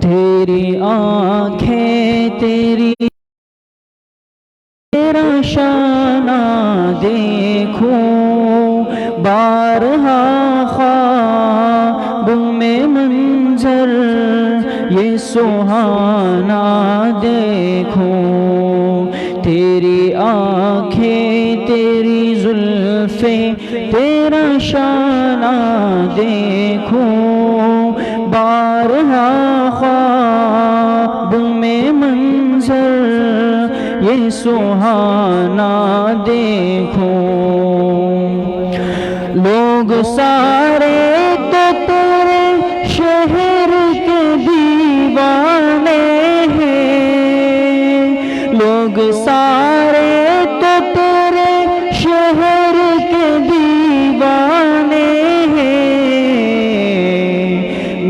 تیری آنکھیں تیری تیرا شانہ دیکھوں بارہا خواب میں منظر یہ سہانا دیکھوں تیری آنکھیں تیری زلفیں تیرا شانہ دیکھوں بارہا خواب میں منظر یہ سہانا دیکھوں لوگ سارے تو تیرے شہر کے دیوانے ہیں لوگ سارے تو تیرے شہر کے دیوانے ہیں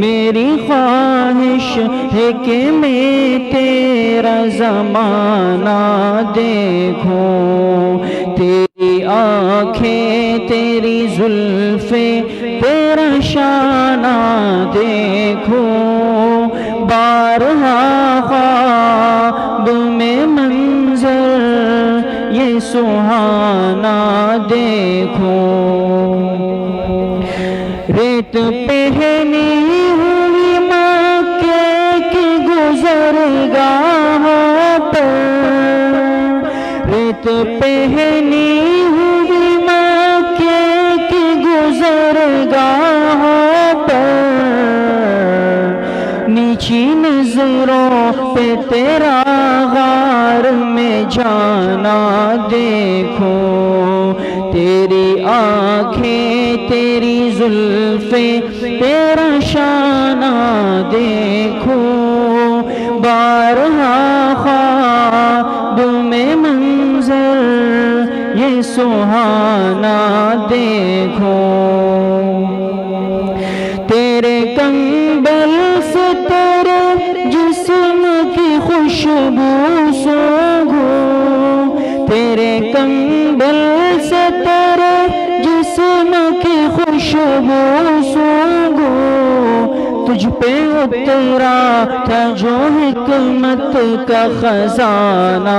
میری خواہش ہے کہ میں تیرا زمانہ دیکھوں تیری آنکھیں تیری زلفیں تیرا شانہ دیکھوں بارہا خواب میں منظر یہ سہانا دیکھوں ریت پہنی ہوئی مکے کی گزرگاہوں پر ریت پہنی ہوئی مکے کی گزرگاہوں پر نیچی نظروں پہ تیرا غار میں جانا دیکھوں تیری آنکھیں تیری زلفیں تیرا شانہ دیکھوں بارہا خواب میں منظر یہ سہانا دیکھوں تیرے کنبل سے تیرے جسم کی خوشبو سونگھوں تیرے کنبل سے تیرے جسم کی خوشبو سونگھوں تجھ پہ اترا تھا جو حکمت کا خزانہ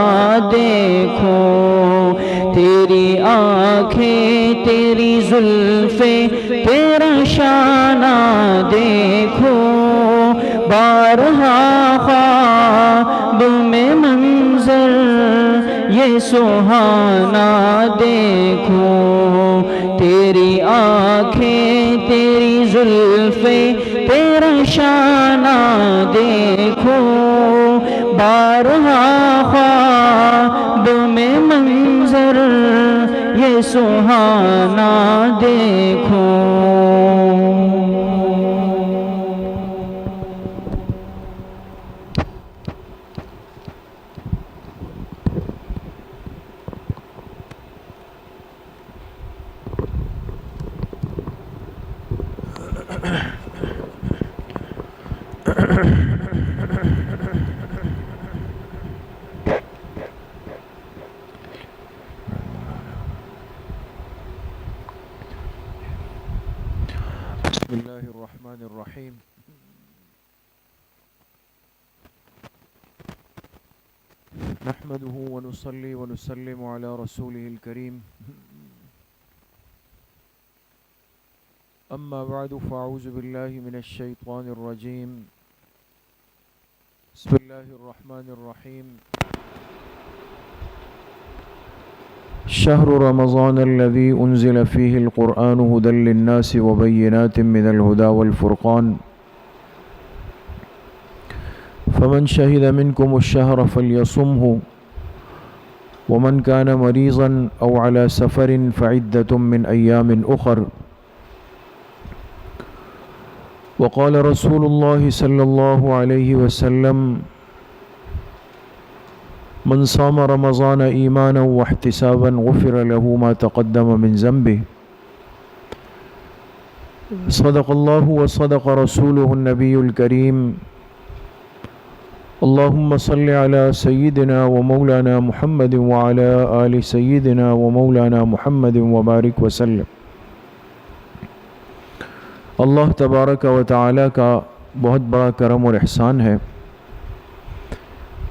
دیکھوں تیری آنکھیں تیری زلفیں تیرا شانہ دیکھوں بارہا خواب میں منظر یہ سہانا دیکھوں تیری آنکھیں تیری زلفیں تیرا شانہ دیکھوں بارہا خواب میں منظر یہ سہانا دیکھوں بسم الله الرحمن الرحيم نحمده ونصلي ونسلم على رسوله الكريم أما بعد فأعوذ بالله من الشيطان الرجيم بسم الله الرحمن الرحيم شهر رمضان الذي أنزل فيه القرآن هدى للناس وبينات من الهدى والفرقان فمن شهد منكم الشهر فليصمه ومن كان مريضا أو على سفر فعدة من أيام أخر وقال رسول الله صلى الله عليه وسلم من صام رمضان إيمانا واحتسابا غفر له ما تقدم من ذنبه صدق الله وصدق رسوله النبي الكريم اللهم صل على سيدنا ومولانا محمد وعلى آل سيدنا ومولانا محمد وبارك وسلم اللہ تبارک و تعالی کا بہت بڑا کرم اور احسان ہے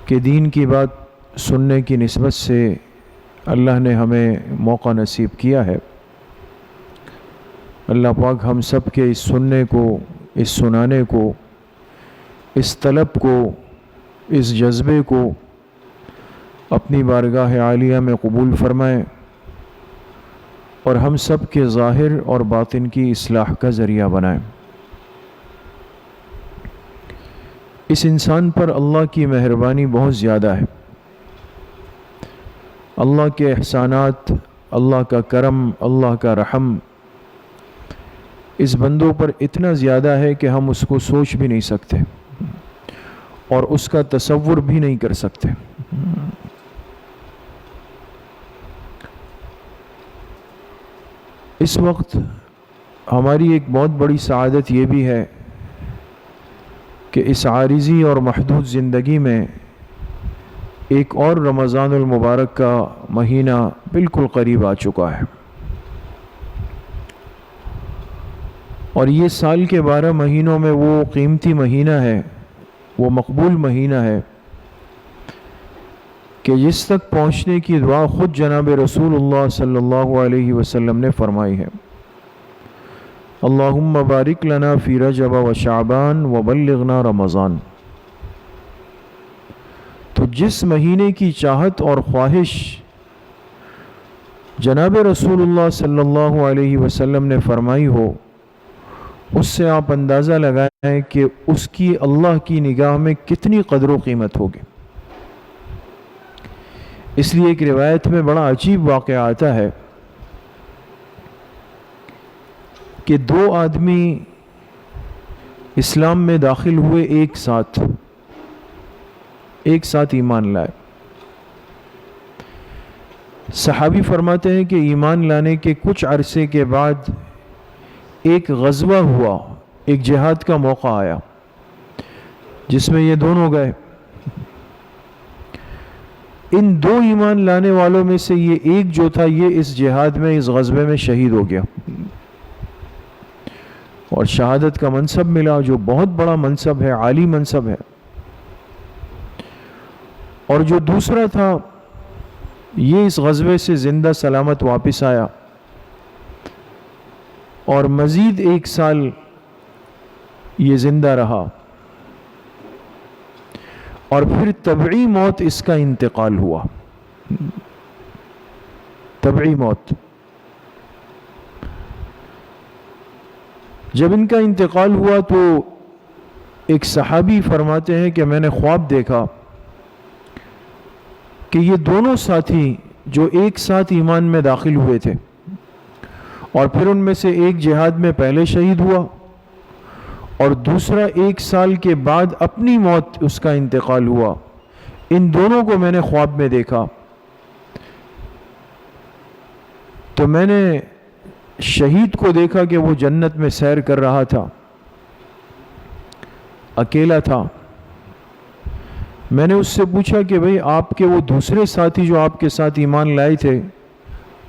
کہ دین کی بات سننے کی نسبت سے اللہ نے ہمیں موقع نصیب کیا ہے۔ اللہ پاک ہم سب کے اس سننے کو، اس سنانے کو، اس طلب کو، اس جذبے کو اپنی بارگاہ عالیہ میں قبول فرمائے اور ہم سب کے ظاہر اور باطن کی اصلاح کا ذریعہ بنائے۔ اس انسان پر اللہ کی مہربانی بہت زیادہ ہے، اللہ کے احسانات، اللہ کا کرم، اللہ کا رحم اس بندوں پر اتنا زیادہ ہے کہ ہم اس کو سوچ بھی نہیں سکتے اور اس کا تصور بھی نہیں کر سکتے۔ اس وقت ہماری ایک بہت بڑی سعادت یہ بھی ہے کہ اس عارضی اور محدود زندگی میں ایک اور رمضان المبارک کا مہینہ بالکل قریب آ چکا ہے، اور یہ سال کے 12 مہینوں میں وہ قیمتی مہینہ ہے، وہ مقبول مہینہ ہے کہ جس تک پہنچنے کی دعا خود جناب رسول اللہ صلی اللہ علیہ وسلم نے فرمائی ہے، اللہم بارک لنا فی رجب و شعبان وبلغنا رمضان۔ تو جس مہینے کی چاہت اور خواہش جناب رسول اللہ صلی اللہ علیہ وسلم نے فرمائی ہو، اس سے آپ اندازہ لگائیں کہ اس کی اللہ کی نگاہ میں کتنی قدر و قیمت ہوگی۔ اس لیے ایک روایت میں بڑا عجیب واقعہ آتا ہے کہ 2 آدمی اسلام میں داخل ہوئے ایک ساتھ ایمان لائے۔ صحابی فرماتے ہیں کہ ایمان لانے کے کچھ عرصے کے بعد ایک غزوہ ہوا، ایک جہاد کا موقع آیا جس میں یہ دونوں گئے۔ ان 2 ایمان لانے والوں میں سے یہ ایک جو تھا، یہ اس جہاد میں، اس غزوے میں شہید ہو گیا اور شہادت کا منصب ملا، جو بہت بڑا منصب ہے، عالی منصب ہے۔ اور جو دوسرا تھا، یہ اس غزوے سے زندہ سلامت واپس آیا اور مزید 1 سال یہ زندہ رہا، اور پھر طبعی موت اس کا انتقال ہوا، طبعی موت۔ جب ان کا انتقال ہوا تو ایک صحابی فرماتے ہیں کہ میں نے خواب دیکھا کہ یہ دونوں ساتھی جو ایک ساتھ ایمان میں داخل ہوئے تھے، اور پھر ان میں سے ایک جہاد میں پہلے شہید ہوا اور دوسرا 1 سال کے بعد اپنی موت اس کا انتقال ہوا، ان دونوں کو میں نے خواب میں دیکھا۔ تو میں نے شہید کو دیکھا کہ وہ جنت میں سیر کر رہا تھا، اکیلا تھا۔ میں نے اس سے پوچھا کہ بھئی آپ کے وہ دوسرے ساتھی جو آپ کے ساتھ ایمان لائے تھے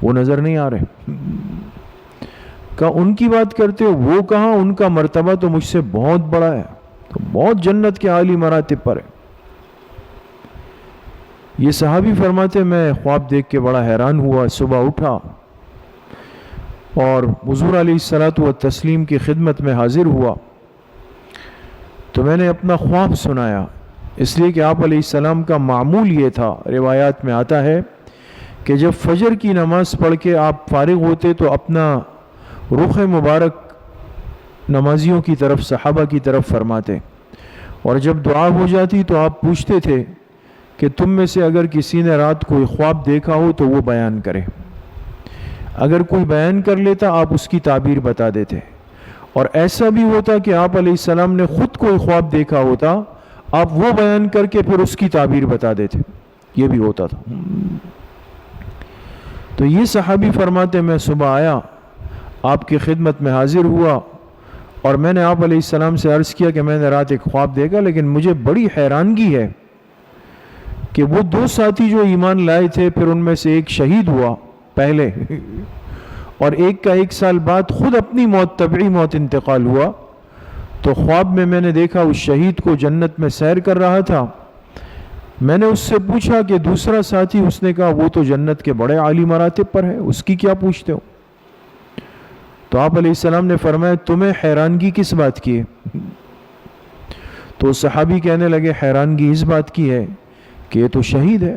وہ نظر نہیں آ رہے؟ کہا ان کی بات کرتے ہو؟ وہ کہاں، ان کا مرتبہ تو مجھ سے بہت بڑا ہے، تو بہت جنت کے عالی مراتب پر ہے۔ یہ صحابی فرماتے میں خواب دیکھ کے بڑا حیران ہوا، صبح اٹھا اور حضور علیہ الصلوۃ والتسلیم کی خدمت میں حاضر ہوا، تو میں نے اپنا خواب سنایا، اس لیے کہ آپ علیہ السلام کا معمول یہ تھا، روایات میں آتا ہے کہ جب فجر کی نماز پڑھ کے آپ فارغ ہوتے تو اپنا رخ مبارک نمازیوں کی طرف، صحابہ کی طرف فرماتے، اور جب دعا ہو جاتی تو آپ پوچھتے تھے کہ تم میں سے اگر کسی نے رات کوئی خواب دیکھا ہو تو وہ بیان کرے۔ اگر کوئی بیان کر لیتا آپ اس کی تعبیر بتا دیتے، اور ایسا بھی ہوتا کہ آپ علیہ السلام نے خود کوئی خواب دیکھا ہوتا، آپ وہ بیان کر کے پھر اس کی تعبیر بتا دیتے، یہ بھی ہوتا تھا۔ تو یہ صحابی فرماتے میں صبح آیا، آپ کی خدمت میں حاضر ہوا، اور میں نے آپ علیہ السلام سے عرض کیا کہ میں نے رات ایک خواب دیکھا، لیکن مجھے بڑی حیرانگی ہے کہ وہ 2 ساتھی جو ایمان لائے تھے، پھر ان میں سے ایک شہید ہوا پہلے، اور ایک کا 1 سال بعد خود اپنی موت، طبعی موت انتقال ہوا، تو خواب میں نے دیکھا اس شہید کو جنت میں سیر کر رہا تھا. میں نے اس سے پوچھا کہ دوسرا ساتھی، اس نے کہا وہ تو جنت کے بڑے عالی مراتب پر ہے، اس کی کیا پوچھتے ہو؟ تو آپ علیہ السلام نے فرمایا تمہیں حیرانگی کس بات کی ہے؟ تو صحابی کہنے لگے حیرانگی اس بات کی ہے کہ یہ تو شہید ہے،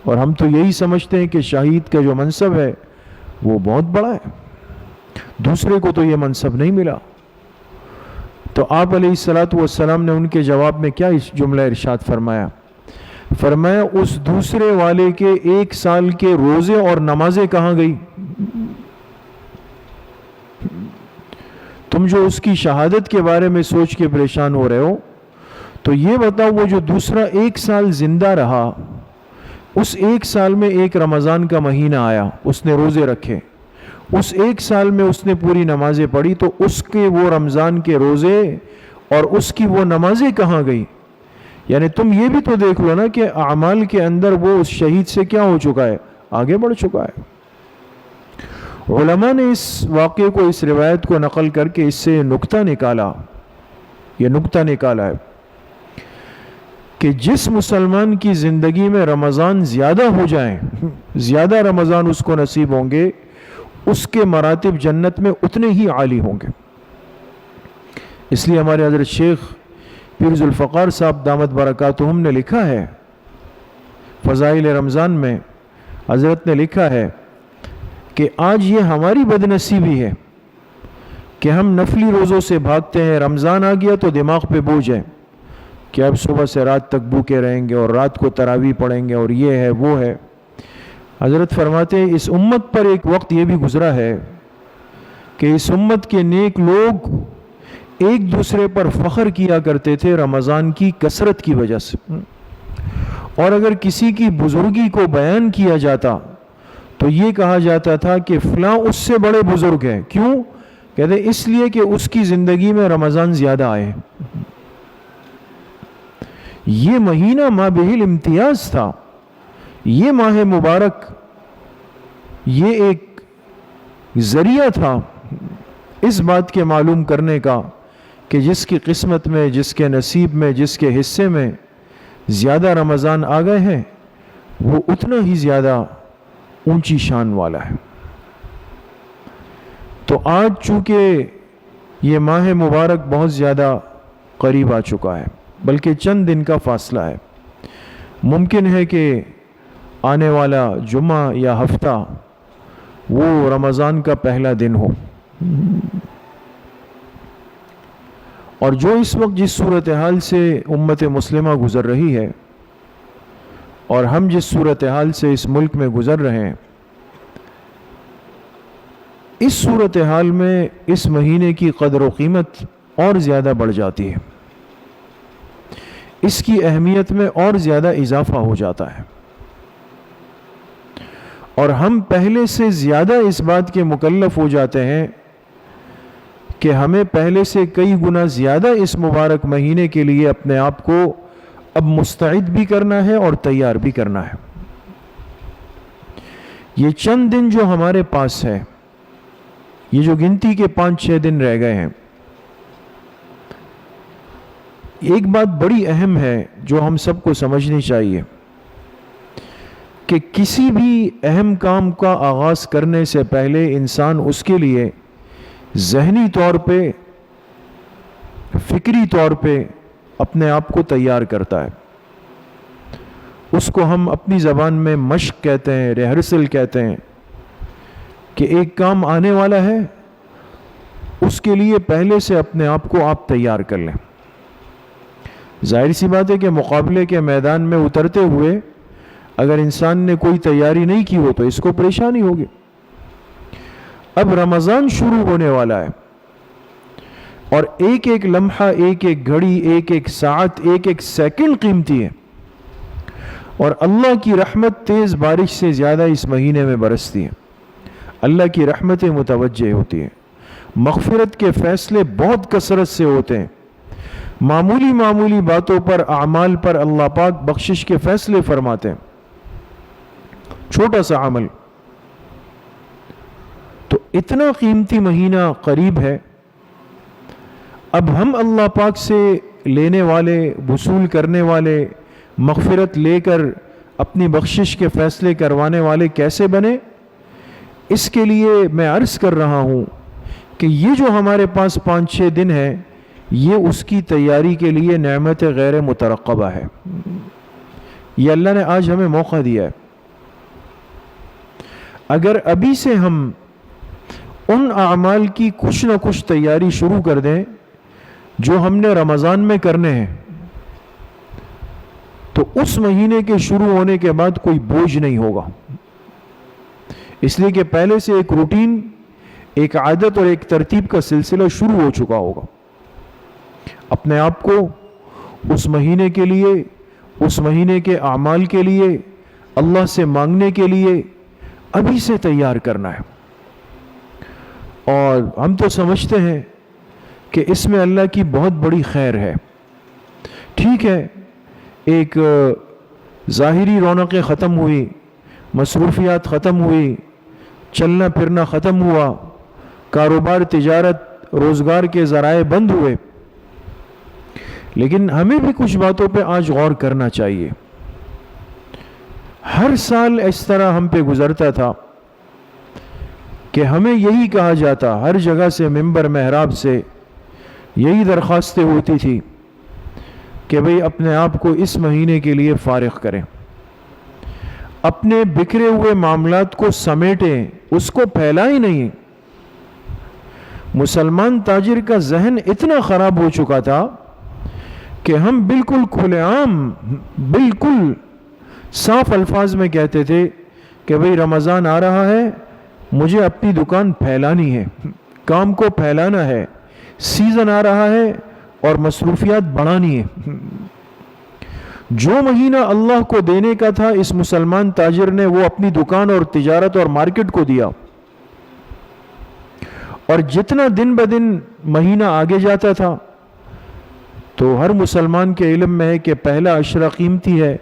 اور ہم تو یہی سمجھتے ہیں کہ شہید کا جو منصب ہے وہ بہت بڑا ہے، دوسرے کو تو یہ منصب نہیں ملا. تو آپ علیہ السلام نے ان کے جواب میں کیا اس جملہ ارشاد فرمایا؟ فرمایا اس دوسرے والے کے 1 سال کے روزے اور نمازیں کہاں گئی؟ تم جو اس کی شہادت کے بارے میں سوچ کے پریشان ہو رہے ہو، تو یہ بتاؤ وہ جو دوسرا 1 سال زندہ رہا، اس 1 سال میں ایک رمضان کا مہینہ آیا، اس نے روزے رکھے، اس 1 سال میں اس نے پوری نمازیں پڑھی، تو اس کے وہ رمضان کے روزے اور اس کی وہ نمازیں کہاں گئی؟ یعنی تم یہ بھی تو دیکھ لو نا کہ اعمال کے اندر وہ اس شہید سے کیا ہو چکا ہے؟ آگے بڑھ چکا ہے. علماء نے اس واقعے کو، اس روایت کو نقل کر کے اس سے نکتہ نکالا ہے کہ جس مسلمان کی زندگی میں رمضان زیادہ ہو جائیں، زیادہ رمضان اس کو نصیب ہوں گے، اس کے مراتب جنت میں اتنے ہی عالی ہوں گے. اس لیے ہمارے حضرت شیخ پیر ذوالفقار صاحب دامت برکاتہم نے لکھا ہے، فضائل رمضان میں حضرت نے لکھا ہے کہ آج یہ ہماری بدنصیبی ہے کہ ہم نفلی روزوں سے بھاگتے ہیں، رمضان آ گیا تو دماغ پہ بوجھ ہے کہ اب صبح سے رات تک بھوکے رہیں گے اور رات کو تراویح پڑھیں گے اور یہ ہے وہ ہے. حضرت فرماتے ہیں اس امت پر ایک وقت یہ بھی گزرا ہے کہ اس امت کے نیک لوگ ایک دوسرے پر فخر کیا کرتے تھے رمضان کی کثرت کی وجہ سے، اور اگر کسی کی بزرگی کو بیان کیا جاتا تو یہ کہا جاتا تھا کہ فلاں اس سے بڑے بزرگ ہیں. کیوں؟ کہتے اس لیے کہ اس کی زندگی میں رمضان زیادہ آئے. یہ مہینہ مابہل امتیاز تھا، یہ ماہ مبارک یہ ایک ذریعہ تھا اس بات کے معلوم کرنے کا کہ جس کی قسمت میں، جس کے نصیب میں، جس کے حصے میں زیادہ رمضان آ گئے ہیں وہ اتنا ہی زیادہ اونچی شان والا ہے. تو آج چونکہ یہ ماہ مبارک بہت زیادہ قریب آ چکا ہے، بلکہ چند دن کا فاصلہ ہے، ممکن ہے کہ آنے والا جمعہ یا ہفتہ وہ رمضان کا پہلا دن ہو. اور جو اس وقت جس صورتحال سے امت مسلمہ گزر رہی ہے اور ہم جس صورتحال سے اس ملک میں گزر رہے ہیں، اس صورتحال میں اس مہینے کی قدر و قیمت اور زیادہ بڑھ جاتی ہے، اس کی اہمیت میں اور زیادہ اضافہ ہو جاتا ہے، اور ہم پہلے سے زیادہ اس بات کے مکلف ہو جاتے ہیں کہ ہمیں پہلے سے کئی گنا زیادہ اس مبارک مہینے کے لیے اپنے آپ کو اب مستعد بھی کرنا ہے اور تیار بھی کرنا ہے. یہ چند دن جو ہمارے پاس ہے، یہ جو گنتی کے 5-6 دن رہ گئے ہیں، ایک بات بڑی اہم ہے جو ہم سب کو سمجھنی چاہیے کہ کسی بھی اہم کام کا آغاز کرنے سے پہلے انسان اس کے لیے ذہنی طور پہ، فکری طور پہ اپنے آپ کو تیار کرتا ہے. اس کو ہم اپنی زبان میں مشق کہتے ہیں، ریہرسل کہتے ہیں، کہ ایک کام آنے والا ہے، اس کے لیے پہلے سے اپنے آپ کو آپ تیار کر لیں. ظاہر سی بات ہے کہ مقابلے کے میدان میں اترتے ہوئے اگر انسان نے کوئی تیاری نہیں کی ہو تو اس کو پریشانی ہوگی. اب رمضان شروع ہونے والا ہے اور ایک ایک لمحہ، ایک ایک گھڑی، ایک ایک ساعت، ایک ایک سیکنڈ قیمتی ہے، اور اللہ کی رحمت تیز بارش سے زیادہ اس مہینے میں برستی ہے. اللہ کی رحمتیں متوجہ ہوتی ہیں، مغفرت کے فیصلے بہت کثرت سے ہوتے ہیں، معمولی معمولی باتوں پر، اعمال پر اللہ پاک بخشش کے فیصلے فرماتے ہیں. چھوٹا سا عمل، تو اتنا قیمتی مہینہ قریب ہے. اب ہم اللہ پاک سے لینے والے، وصول کرنے والے، مغفرت لے کر اپنی بخشش کے فیصلے کروانے والے کیسے بنے؟ اس کے لیے میں عرض کر رہا ہوں کہ یہ جو ہمارے پاس 5-6 دن ہے، یہ اس کی تیاری کے لیے نعمت غیر مترقبہ ہے۔ یہ اللہ نے آج ہمیں موقع دیا ہے۔ اگر ابھی سے ہم ان اعمال کی کچھ نہ کچھ تیاری شروع کر دیں جو ہم نے رمضان میں کرنے ہیں، تو اس مہینے کے شروع ہونے کے بعد کوئی بوجھ نہیں ہوگا، اس لیے کہ پہلے سے ایک روٹین، ایک عادت اور ایک ترتیب کا سلسلہ شروع ہو چکا ہوگا۔ اپنے آپ کو اس مہینے کے لیے، اس مہینے کے اعمال کے لیے، اللہ سے مانگنے کے لیے ابھی سے تیار کرنا ہے۔ اور ہم تو سمجھتے ہیں کہ اس میں اللہ کی بہت بڑی خیر ہے۔ ٹھیک ہے، ایک ظاہری رونقیں ختم ہوئی، مصروفیات ختم ہوئی، چلنا پھرنا ختم ہوا، کاروبار، تجارت، روزگار کے ذرائع بند ہوئے، لیکن ہمیں بھی کچھ باتوں پہ آج غور کرنا چاہیے۔ ہر سال اس طرح ہم پہ گزرتا تھا کہ ہمیں یہی کہا جاتا، ہر جگہ سے، ممبر، محراب سے یہی درخواستیں ہوتی تھی کہ بھئی اپنے آپ کو اس مہینے کے لیے فارغ کریں، اپنے بکھرے ہوئے معاملات کو سمیٹیں، اس کو پھیلائیں نہیں۔ مسلمان تاجر کا ذہن اتنا خراب ہو چکا تھا کہ ہم بالکل کھلے عام، بالکل صاف الفاظ میں کہتے تھے کہ بھئی رمضان آ رہا ہے، مجھے اپنی دکان پھیلانی ہے، کام کو پھیلانا ہے، سیزن آ رہا ہے اور مصروفیات بڑھانی ہے۔ جو مہینہ اللہ کو دینے کا تھا، اس مسلمان تاجر نے وہ اپنی دکان اور تجارت اور مارکیٹ کو دیا، اور جتنا دن بدن مہینہ آگے جاتا تھا تو ہر مسلمان کے علم میں ہے کہ پہلا عشرہ قیمتی ہے،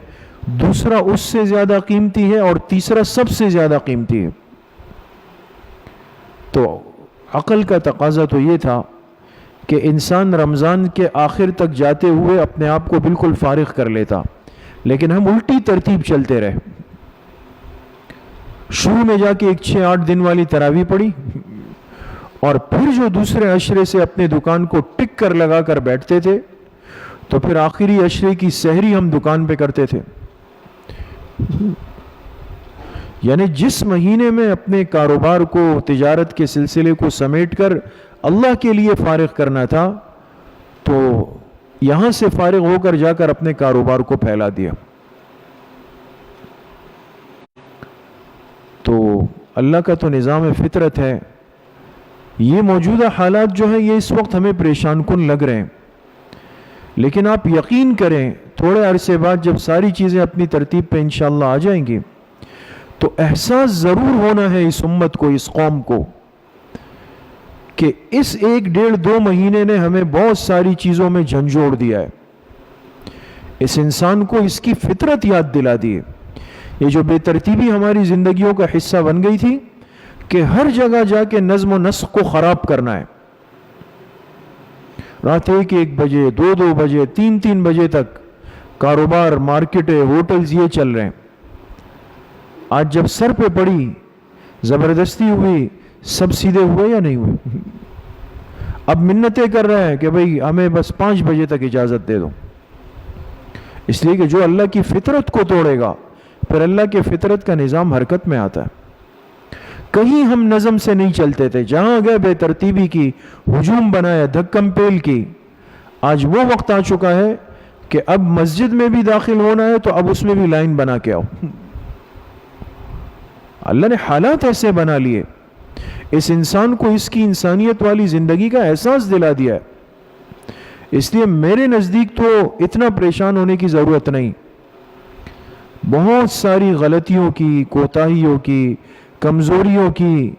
دوسرا اس سے زیادہ قیمتی ہے، اور تیسرا سب سے زیادہ قیمتی ہے۔ تو عقل کا تقاضا تو یہ تھا کہ انسان رمضان کے آخر تک جاتے ہوئے اپنے آپ کو بالکل فارغ کر لیتا، لیکن ہم الٹی ترتیب چلتے رہے۔ شروع میں جا کے ایک 6-8 دن والی تراویح پڑھی، اور پھر جو دوسرے عشرے سے اپنے دکان کو ٹک کر لگا کر بیٹھتے تھے، تو پھر آخری عشرے کی سحری ہم دکان پہ کرتے تھے۔ یعنی جس مہینے میں اپنے کاروبار کو، تجارت کے سلسلے کو سمیٹ کر اللہ کے لیے فارغ کرنا تھا، تو یہاں سے فارغ ہو کر جا کر اپنے کاروبار کو پھیلا دیا۔ تو اللہ کا تو نظام فطرت ہے۔ یہ موجودہ حالات جو ہیں، یہ اس وقت ہمیں پریشان کن لگ رہے ہیں، لیکن آپ یقین کریں تھوڑے عرصے بعد جب ساری چیزیں اپنی ترتیب پہ انشاءاللہ آ جائیں گی، تو احساس ضرور ہونا ہے اس امت کو، اس قوم کو، کہ اس 1-1.5-2 مہینے نے ہمیں بہت ساری چیزوں میں جھنجھوڑ دیا ہے۔ اس انسان کو اس کی فطرت یاد دلا دی ہے۔ یہ جو بے ترتیبی ہماری زندگیوں کا حصہ بن گئی تھی کہ ہر جگہ جا کے نظم و نسق کو خراب کرنا ہے، رات 1-1 بجے، 2-2 بجے، 3-3 بجے تک کاروبار، مارکیٹیں، ہوٹلز یہ چل رہے ہیں۔ آج جب سر پہ پڑی، زبردستی ہوئی، سب سیدھے ہوئے یا نہیں ہوئے؟ اب منتیں کر رہے ہیں کہ بھئی ہمیں بس 5 بجے تک اجازت دے دو، اس لیے کہ جو اللہ کی فطرت کو توڑے گا، پھر اللہ کے فطرت کا نظام حرکت میں آتا ہے۔ کہیں ہم نظم سے نہیں چلتے تھے، جہاں گئے بے ترتیبی کی، ہجوم بنایا، دھکم پیل کی۔ آج وہ وقت آ چکا ہے کہ اب مسجد میں بھی داخل ہونا ہے تو اب اس میں بھی لائن بنا کے آؤ۔ اللہ نے حالات ایسے بنا لیے، اس انسان کو اس کی انسانیت والی زندگی کا احساس دلا دیا ہے۔ اس لیے میرے نزدیک تو اتنا پریشان ہونے کی ضرورت نہیں۔ بہت ساری غلطیوں کی، کوتاہیوں کی، کمزوریوں کی،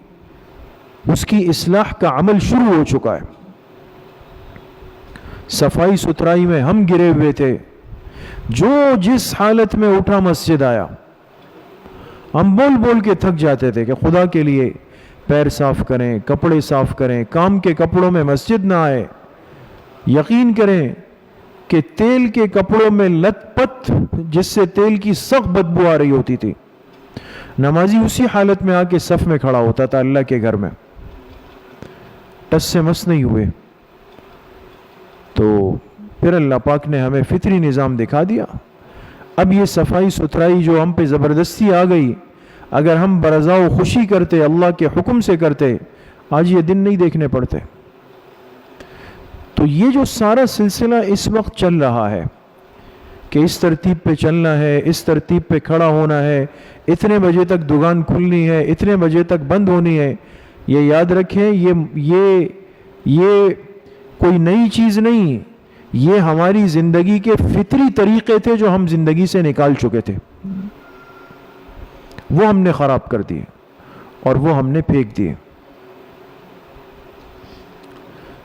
اس کی اصلاح کا عمل شروع ہو چکا ہے۔ صفائی ستھرائی میں ہم گرے ہوئے تھے، جو جس حالت میں اٹھا مسجد آیا، ہم بول بول کے تھک جاتے تھے کہ خدا کے لیے پیر صاف کریں، کپڑے صاف کریں، کام کے کپڑوں میں مسجد نہ آئے، یقین کریں کہ تیل کے کپڑوں میں لت پت، جس سے تیل کی سخت بدبو آ رہی ہوتی تھی، نمازی اسی حالت میں آ کے صف میں کھڑا ہوتا تھا اللہ کے گھر میں، ٹس سے مس نہیں ہوئے۔ تو پھر اللہ پاک نے ہمیں فطری نظام دکھا دیا۔ اب یہ صفائی ستھرائی جو ہم پہ زبردستی آ گئی، اگر ہم برضا و خوشی کرتے، اللہ کے حکم سے کرتے، آج یہ دن نہیں دیکھنے پڑتے۔ تو یہ جو سارا سلسلہ اس وقت چل رہا ہے کہ اس ترتیب پہ چلنا ہے، اس ترتیب پہ کھڑا ہونا ہے، اتنے بجے تک دکان کھلنی ہے، اتنے بجے تک بند ہونی ہے، یہ یاد رکھیں یہ کوئی نئی چیز نہیں، یہ ہماری زندگی کے فطری طریقے تھے جو ہم زندگی سے نکال چکے تھے، وہ ہم نے خراب کر دیے اور وہ ہم نے پھینک دیے۔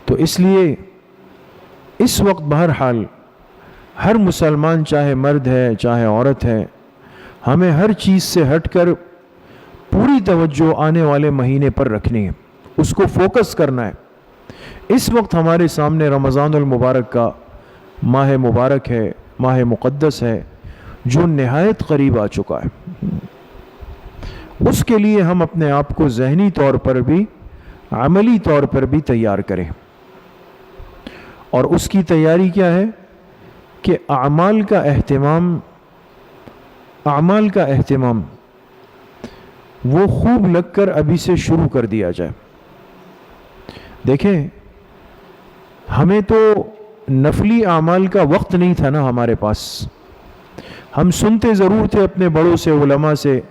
تو اس لیے اس وقت بہرحال ہر مسلمان، چاہے مرد ہے چاہے عورت ہے، ہمیں ہر چیز سے ہٹ کر پوری توجہ آنے والے مہینے پر رکھنی ہے، اس کو فوکس کرنا ہے۔ اس وقت ہمارے سامنے رمضان المبارک کا ماہ مبارک ہے، ماہ مقدس ہے، جو نہایت قریب آ چکا ہے۔ اس کے لیے ہم اپنے آپ کو ذہنی طور پر بھی، عملی طور پر بھی تیار کریں۔ اور اس کی تیاری کیا ہے کہ اعمال کا اہتمام وہ خوب لگ کر ابھی سے شروع کر دیا جائے۔ دیکھیں، ہمیں تو نفلی اعمال کا وقت نہیں تھا نا ہمارے پاس۔ ہم سنتے ضرور تھے اپنے بڑوں سے، علماء سے،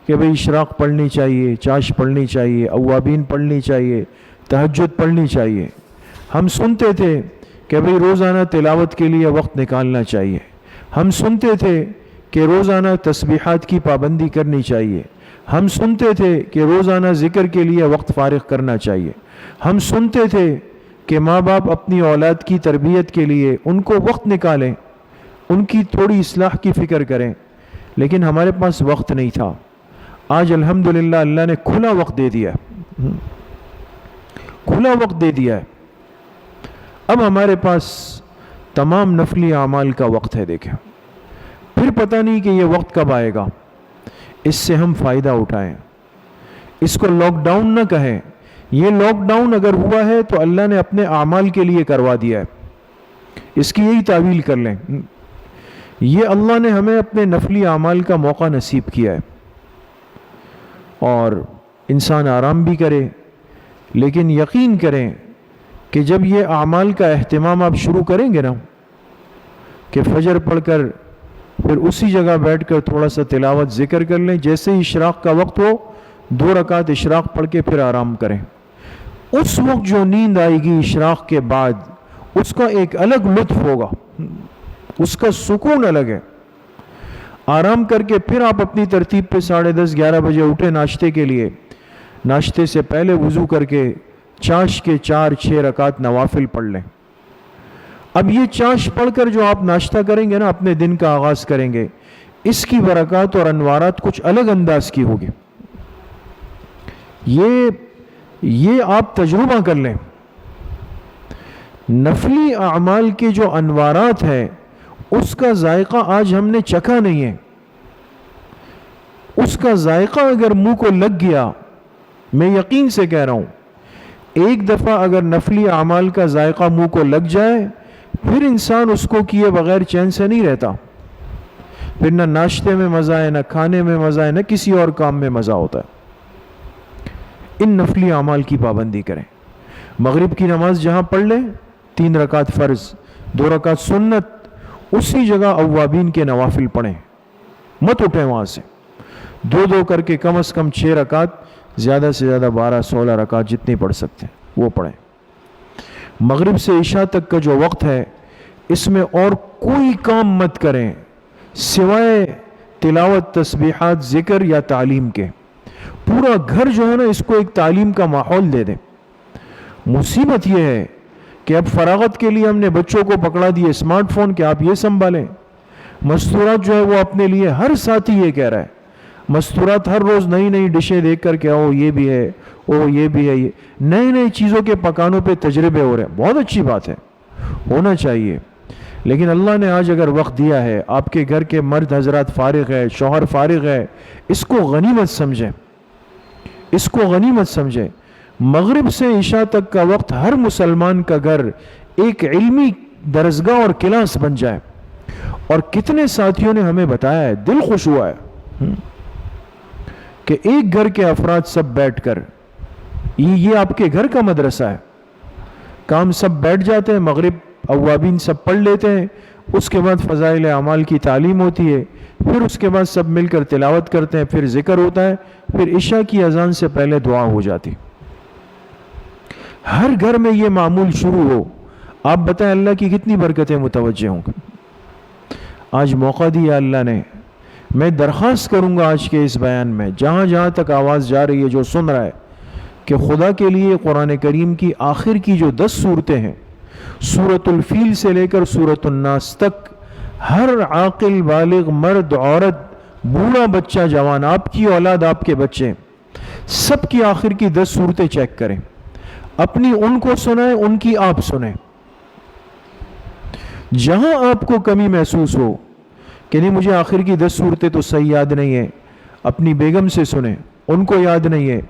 کہ بھئی اشراق پڑھنی چاہیے، چاش پڑھنی چاہیے، اوابین پڑھنی چاہیے، تہجد پڑھنی چاہیے۔ ہم سنتے تھے کہ بھئی روزانہ تلاوت کے لیے وقت نکالنا چاہیے۔ ہم سنتے تھے کہ روزانہ تسبیحات کی پابندی کرنی چاہیے۔ ہم سنتے تھے کہ روزانہ ذکر کے لیے وقت فارغ کرنا چاہیے۔ ہم سنتے تھے کہ ماں باپ اپنی اولاد کی تربیت کے لیے ان کو وقت نکالیں، ان کی تھوڑی اصلاح کی فکر کریں، لیکن ہمارے پاس وقت نہیں تھا۔ آج الحمدللہ اللہ نے کھلا وقت دے دیا ہے، کھلا وقت دے دیا ہے۔ اب ہمارے پاس تمام نفلی اعمال کا وقت ہے۔ دیکھیں، پھر پتہ نہیں کہ یہ وقت کب آئے گا، اس سے ہم فائدہ اٹھائیں۔ اس کو لاک ڈاؤن نہ کہیں، یہ لاک ڈاؤن اگر ہوا ہے تو اللہ نے اپنے اعمال کے لیے کروا دیا ہے، اس کی یہی تعویل کر لیں۔ یہ اللہ نے ہمیں اپنے نفلی اعمال کا موقع نصیب کیا ہے، اور انسان آرام بھی کرے، لیکن یقین کریں کہ جب یہ اعمال کا اہتمام آپ شروع کریں گے نا، کہ فجر پڑھ کر پھر اسی جگہ بیٹھ کر تھوڑا سا تلاوت ذکر کر لیں، جیسے ہی اشراق کا وقت ہو 2 رکعت اشراق پڑھ کے پھر آرام کریں، اس وقت جو نیند آئے گی اشراق کے بعد، اس کا ایک الگ لطف ہوگا، اس کا سکون الگ ہے۔ آرام کر کے پھر آپ اپنی ترتیب پہ 10:30 11 بجے اٹھے ناشتے کے لیے، ناشتے سے پہلے وضو کر کے چاش کے 4-6 رکعت نوافل پڑھ لیں۔ اب یہ چاش پڑھ کر جو آپ ناشتہ کریں گے نا، اپنے دن کا آغاز کریں گے، اس کی برکات اور انوارات کچھ الگ انداز کی ہوگی۔ یہ آپ تجربہ کر لیں۔ نفلی اعمال کے جو انوارات ہیں، اس کا ذائقہ آج ہم نے چکھا نہیں ہے۔ اس کا ذائقہ اگر منہ کو لگ گیا، میں یقین سے کہہ رہا ہوں، ایک دفعہ اگر نفلی اعمال کا ذائقہ منہ کو لگ جائے، پھر انسان اس کو کیے بغیر چین سے نہیں رہتا۔ پھر نہ ناشتے میں مزہ ہے، نہ کھانے میں مزہ ہے، نہ کسی اور کام میں مزہ ہوتا ہے۔ ان نفلی اعمال کی پابندی کریں۔ مغرب کی نماز جہاں پڑھ لیں، 3 رکعت فرض، 2 رکعت سنت، اسی جگہ اوابین کے نوافل پڑھیں، مت اٹھیں وہاں سے۔ 2 کر کے کم از کم 6 رکعت، زیادہ سے زیادہ 12-16 رکعت جتنی پڑھ سکتے ہیں وہ پڑھیں۔ مغرب سے عشاء تک کا جو وقت ہے، اس میں اور کوئی کام مت کریں سوائے تلاوت، تسبیحات، ذکر یا تعلیم کے۔ پورا گھر جو ہے نا، اس کو ایک تعلیم کا ماحول دے دیں۔ مصیبت یہ ہے کہ اب فراغت کے لیے ہم نے بچوں کو پکڑا دیے اسمارٹ فون کہ آپ یہ سنبھالیں۔ مستورات جو ہے وہ اپنے لیے ہر ساتھی یہ کہہ رہا ہے، مستورات ہر روز نئی نئی ڈشیں دیکھ کر کے او یہ بھی ہے، او یہ بھی ہے، یہ نئی نئی چیزوں کے پکانوں پہ تجربے ہو رہے ہیں۔ بہت اچھی بات ہے، ہونا چاہیے. لیکن اللہ نے آج اگر وقت دیا ہے, آپ کے گھر کے مرد حضرات فارغ ہے, شوہر فارغ ہے, اس کو غنیمت سمجھیں, اس کو غنیمت سمجھیں. مغرب سے عشاء تک کا وقت ہر مسلمان کا گھر ایک علمی درسگاہ اور کلاس بن جائے. اور کتنے ساتھیوں نے ہمیں بتایا ہے, دل خوش ہوا ہے کہ ایک گھر کے افراد سب بیٹھ کر, یہ آپ کے گھر کا مدرسہ ہے, کام سب بیٹھ جاتے ہیں, مغرب اوابین سب پڑھ لیتے ہیں, اس کے بعد فضائل اعمال کی تعلیم ہوتی ہے, پھر اس کے بعد سب مل کر تلاوت کرتے ہیں, پھر ذکر ہوتا ہے, پھر عشاء کی اذان سے پہلے دعا ہو جاتی. ہر گھر میں یہ معمول شروع ہو, آپ بتائیں اللہ کی کتنی برکتیں متوجہ ہوں گی. آج موقع دیا اللہ نے. میں درخواست کروں گا آج کے اس بیان میں, جہاں جہاں تک آواز جا رہی ہے, جو سن رہا ہے, کہ خدا کے لیے قرآن کریم کی آخر کی جو 10 صورتیں ہیں, سورۃ الفیل سے لے کر سورۃ الناس تک, ہر عاقل بالغ مرد عورت بوڑھا بچہ جوان, آپ کی اولاد آپ کے بچے, سب کی آخر کی 10 صورتیں چیک کریں, اپنی ان کو سنائیں, ان کی آپ سنیں. جہاں آپ کو کمی محسوس ہو کہ نہیں مجھے آخر کی 10 صورتیں تو صحیح یاد نہیں ہیں, اپنی بیگم سے سنیں, ان کو یاد نہیں ہے,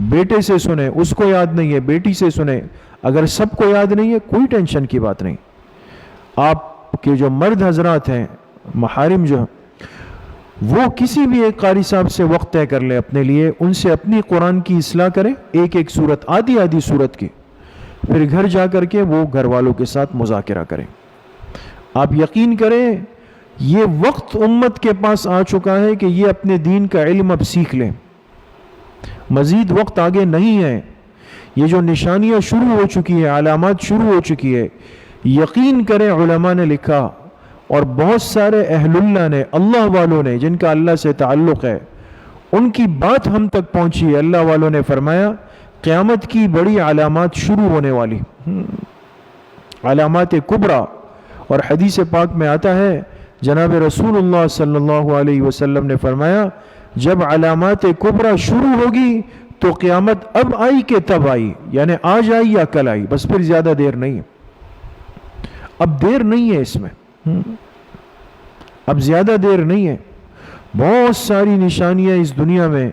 بیٹے سے سنیں, اس کو یاد نہیں ہے, بیٹی سے سنیں. اگر سب کو یاد نہیں ہے کوئی ٹینشن کی بات نہیں. آپ کے جو مرد حضرات ہیں محارم جو ہیں, وہ کسی بھی ایک قاری صاحب سے وقت طے کر لیں اپنے لیے, ان سے اپنی قرآن کی اصلاح کریں, ایک ایک صورت, آدھی آدھی صورت کی, پھر گھر جا کر کے وہ گھر والوں کے ساتھ مذاکرہ کریں. آپ یقین کریں یہ وقت امت کے پاس آ چکا ہے کہ یہ اپنے دین کا علم اب سیکھ لیں, مزید وقت آگے نہیں ہے. یہ جو نشانیاں شروع ہو چکی ہے, علامات شروع ہو چکی ہے, یقین کریں علماء نے لکھا اور بہت سارے اہل اللہ نے, اللہ والوں نے, جن کا اللہ سے تعلق ہے, ان کی بات ہم تک پہنچی ہے. اللہ والوں نے فرمایا قیامت کی بڑی علامات شروع ہونے والی, علامات کبریٰ. اور حدیث پاک میں آتا ہے جناب رسول اللہ صلی اللہ علیہ وسلم نے فرمایا جب علامات کبریٰ شروع ہوگی تو قیامت اب آئی کہ تب آئی, یعنی آج آئی یا کل آئی, بس پھر زیادہ دیر نہیں ہے. اب دیر نہیں ہے اس میں, اب زیادہ دیر نہیں ہے. بہت ساری نشانیاں اس دنیا میں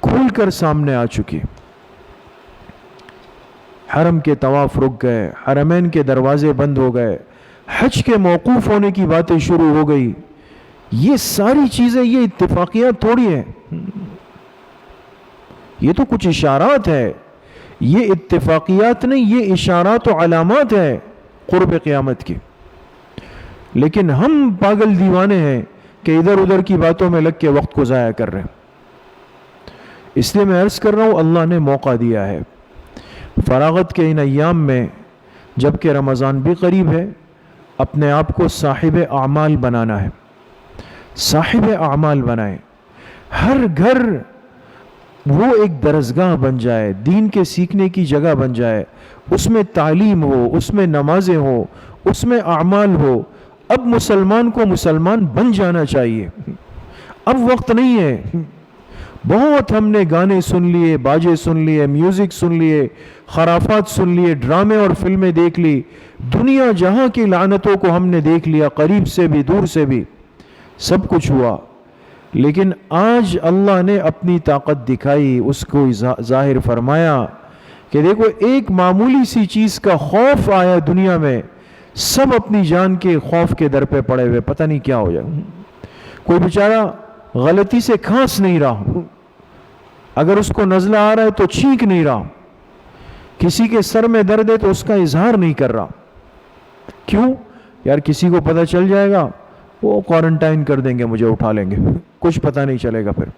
کھل کر سامنے آ چکی. حرم کے طواف رک گئے, حرمین کے دروازے بند ہو گئے, حج کے موقوف ہونے کی باتیں شروع ہو گئی. یہ ساری چیزیں یہ اتفاقیات تھوڑی ہیں, یہ تو کچھ اشارات ہے. یہ اتفاقیات نہیں, یہ اشارات و علامات ہے قرب قیامت کی. لیکن ہم پاگل دیوانے ہیں کہ ادھر ادھر کی باتوں میں لگ کے وقت کو ضائع کر رہے ہیں. اس لیے میں عرض کر رہا ہوں اللہ نے موقع دیا ہے فراغت کے ان ایام میں, جبکہ رمضان بھی قریب ہے, اپنے آپ کو صاحب اعمال بنانا ہے. صاحب اعمال بنائیں, ہر گھر وہ ایک درسگاہ بن جائے, دین کے سیکھنے کی جگہ بن جائے, اس میں تعلیم ہو, اس میں نمازیں ہو, اس میں اعمال ہو. اب مسلمان کو مسلمان بن جانا چاہیے, اب وقت نہیں ہے. بہت ہم نے گانے سن لیے, باجے سن لیے, میوزک سن لیے, خرافات سن لیے, ڈرامے اور فلمیں دیکھ لی, دنیا جہاں کی لعنتوں کو ہم نے دیکھ لیا, قریب سے بھی دور سے بھی, سب کچھ ہوا. لیکن آج اللہ نے اپنی طاقت دکھائی, اس کو ظاہر فرمایا کہ دیکھو ایک معمولی سی چیز کا خوف آیا دنیا میں, سب اپنی جان کے خوف کے در پہ پڑے ہوئے, پتہ نہیں کیا ہو جائے. کوئی بیچارہ غلطی سے کھانس نہیں رہا, اگر اس کو نزلہ آ رہا ہے تو چھینک نہیں رہا, کسی کے سر میں درد ہے تو اس کا اظہار نہیں کر رہا. کیوں یار, کسی کو پتہ چل جائے گا, وہ کوارنٹائن کر دیں گے, مجھے اٹھا لیں گے, کچھ پتہ نہیں چلے گا. پھر